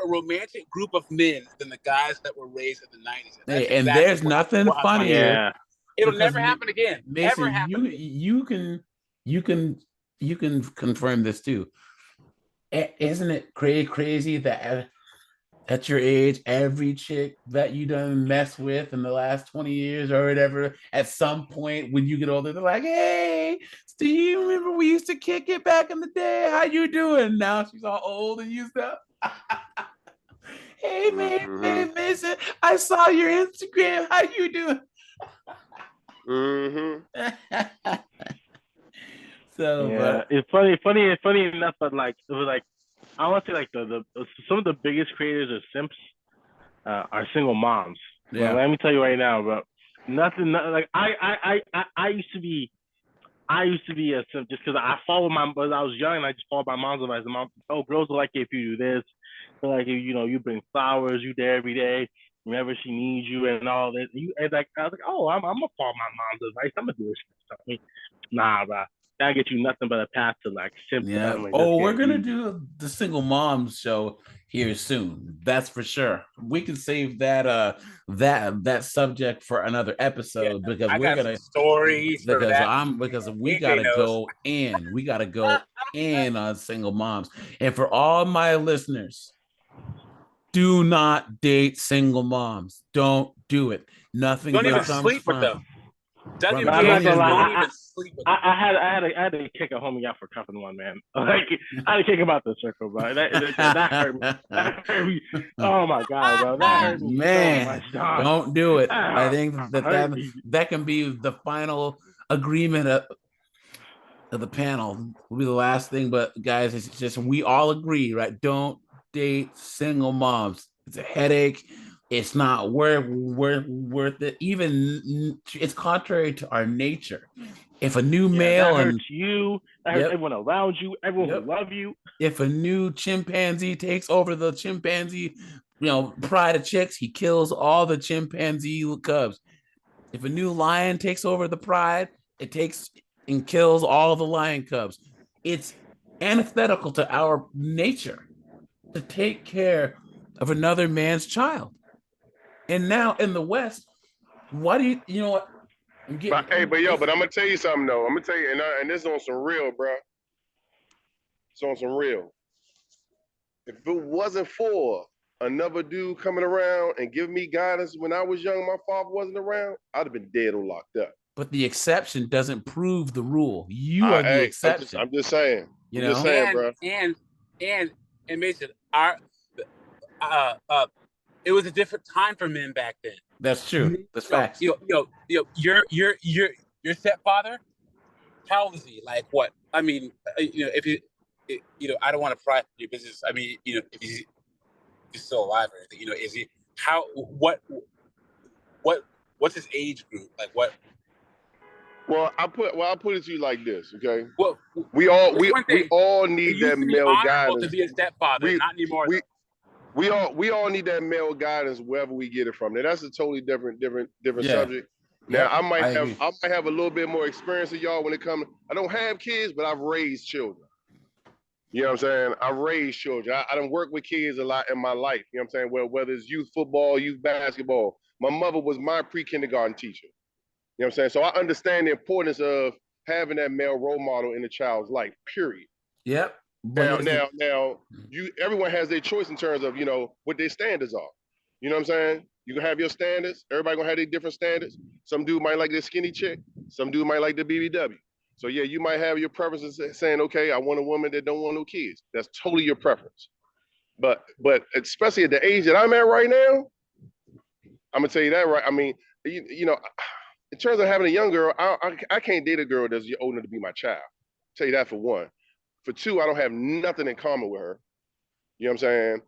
romantic group of men than the guys that were raised in the 90s. And there's nothing funnier. Yeah. It'll never happen again. Mason, Never happen. You can confirm this too. Isn't it crazy that at your age, every chick that you done mess with in the last 20 years or whatever, at some point when you get older, they're like, hey, do you remember we used to kick it back in the day? How you doing? Now she's all old and used up. Hey, man, Mason, I saw your Instagram. How you doing? So yeah, it's funny enough, but like it was like I want to say like the some of the biggest creators of simps are single moms. Yeah, but let me tell you right now, bro. Nothing like I used to be a simp just because I followed when I was young and I just followed my mom's advice. Mom, girls will like it if you do this. They're like you bring flowers, you there every day. Whenever she needs you and all this, and like I was like, I'm gonna follow my mom's advice. I'm gonna do this. Nah, bro. That'll get you nothing but a path to like simp. Yeah. We're gonna do the single moms show here soon. That's for sure. We can save that that subject for another episode because we're gonna stories because we gotta go in. We gotta go in on single moms. And for all my listeners, do not date single moms. Don't do it. Nothing. Don't even sleep with them. Doesn't don't even sleep with them. I had to kick a homie out for cuffing one, man. Like I had to kick him out the circle, bro. That hurt me. That hurt me. Oh my god, bro. That hurt me. Man, so much, don't do it. I think that can be the final agreement of the panel. Will be the last thing, but guys, it's just we all agree, right? Don't date single moms. It's a headache. It's not worth it. Even it's contrary to our nature. If a new male that hurts you, that hurts everyone around you, everyone who love you. If a new chimpanzee takes over the chimpanzee, pride of chicks, he kills all the chimpanzee cubs. If a new lion takes over the pride, it takes and kills all the lion cubs. It's antithetical to our nature to take care of another man's child. And now in the West, what do you know what? But I'm gonna tell you something though. I'm gonna tell you, and this is on some real, bro. It's on some real. If it wasn't for another dude coming around and giving me guidance when I was young, my father wasn't around, I'd have been dead or locked up. But the exception doesn't prove the rule. You are the exception. I'm just saying. Bro. And Mason, it was a different time for men back then. That's true. That's facts. Your stepfather, how old is he? Like what? I mean, if you, I don't want to pry your business. I mean, if he's still alive or anything, is he? What's his age group? Like what? Well, I'll put it to you like this, okay? Well, we all need that male guidance to be a stepfather, not anymore. We all need that male guidance wherever we get it from. Now that's a totally different subject. Now I might have a little bit more experience than y'all when it comes. I don't have kids, but I've raised children. You know what I'm saying? I've raised children. I don't work with kids a lot in my life. You know what I'm saying? Well, whether it's youth football, youth basketball. My mother was my pre-kindergarten teacher. You know what I'm saying? So I understand the importance of having that male role model in a child's life, period. Yep. Now, everyone has their choice in terms of, what their standards are. You know what I'm saying? You gonna have your standards. Everybody gonna have their different standards. Some dude might like this skinny chick. Some dude might like the BBW. So yeah, you might have your preferences saying, okay, I want a woman that don't want no kids. That's totally your preference. But especially at the age that I'm at right now, I'm gonna tell you that right. I mean, you know, in terms of having a young girl, I can't date a girl that's old enough to be my child. I'll tell you that for one. For two, I don't have nothing in common with her. You know what I'm saying?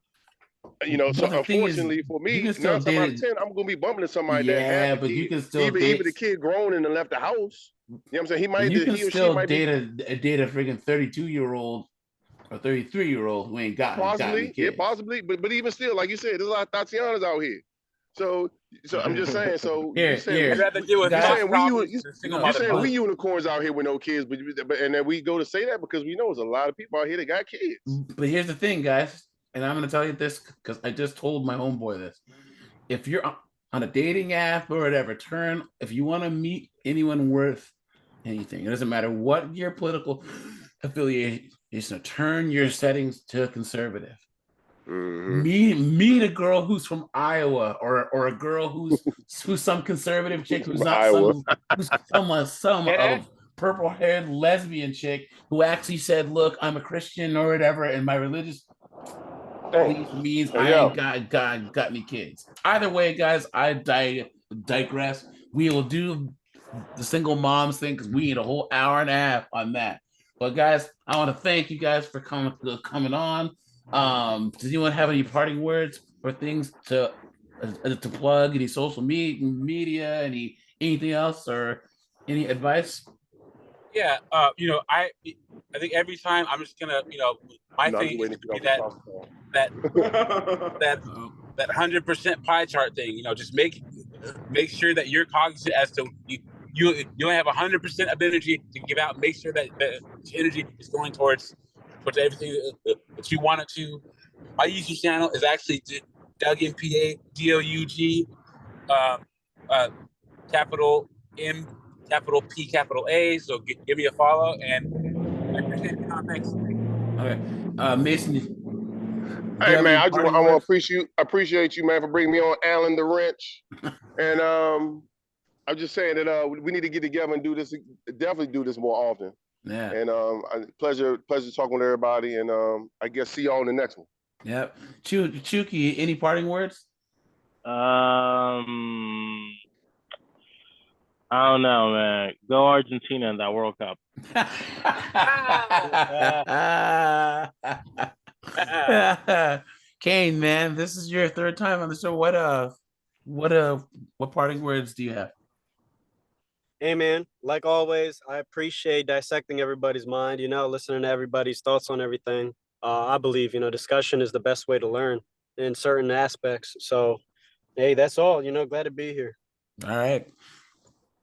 You know, so unfortunately for me, 9 times out of 10, I'm gonna be bumping into somebody that has but kids. you can still even the kid grown and left the house. You know what I'm saying? He or she might date a freaking 32-year-old or 33-year-old who ain't got possibly, kids. Yeah, possibly, but even still, like you said, there's a lot of Tatianas out here. So I'm just saying. So You're saying we unicorns out here with no kids, but and then we go to say that because we know there's a lot of people out here that got kids. But here's the thing, guys, and I'm going to tell you this because I just told my homeboy this. If you're on a dating app or whatever, if you want to meet anyone worth anything, it doesn't matter what your political affiliation is, to turn your settings to conservative. Meet a girl who's from Iowa or a girl who's some conservative chick who's not some purple-haired lesbian chick who actually said, look, I'm a Christian or whatever, and my religious belief means I ain't got any kids. Either way, guys, I digress. We will do the single moms thing because we need a whole hour and a half on that. But guys, I want to thank you guys for coming on. Does anyone have any parting words or things to plug? Any social media, anything else, or any advice? Yeah, you know, I think every time I'm just gonna, you know, my thing is to be that 100% pie chart thing. You know, just make sure that you're cognizant as to you only have 100% of energy to give out. Make sure that the energy is going towards everything that you want it to. My YouTube channel is actually Doug MPA, DOUG, capital M, capital P, capital A. So give me a follow, and I appreciate the comments. Okay, Mason. Hey man, I want to appreciate you, man, for bringing me on, Alan the Wrench, and I'm just saying that we need to get together and do this. Definitely do this more often. Yeah. And pleasure talking with everybody, and I guess see y'all in the next one. Yep. Chucky, any parting words? I don't know, man. Go Argentina in that World Cup. Kane, man, this is your third time on the show. What parting words do you have? Hey man, like always, I appreciate dissecting everybody's mind, you know, listening to everybody's thoughts on everything. I believe, you know, discussion is the best way to learn in certain aspects. So, hey, that's all, you know, glad to be here. All right.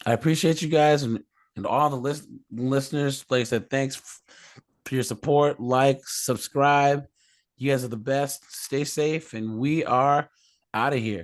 I appreciate you guys and all the listeners. Like I said, thanks for your support. Like, subscribe. You guys are the best. Stay safe, and we are out of here.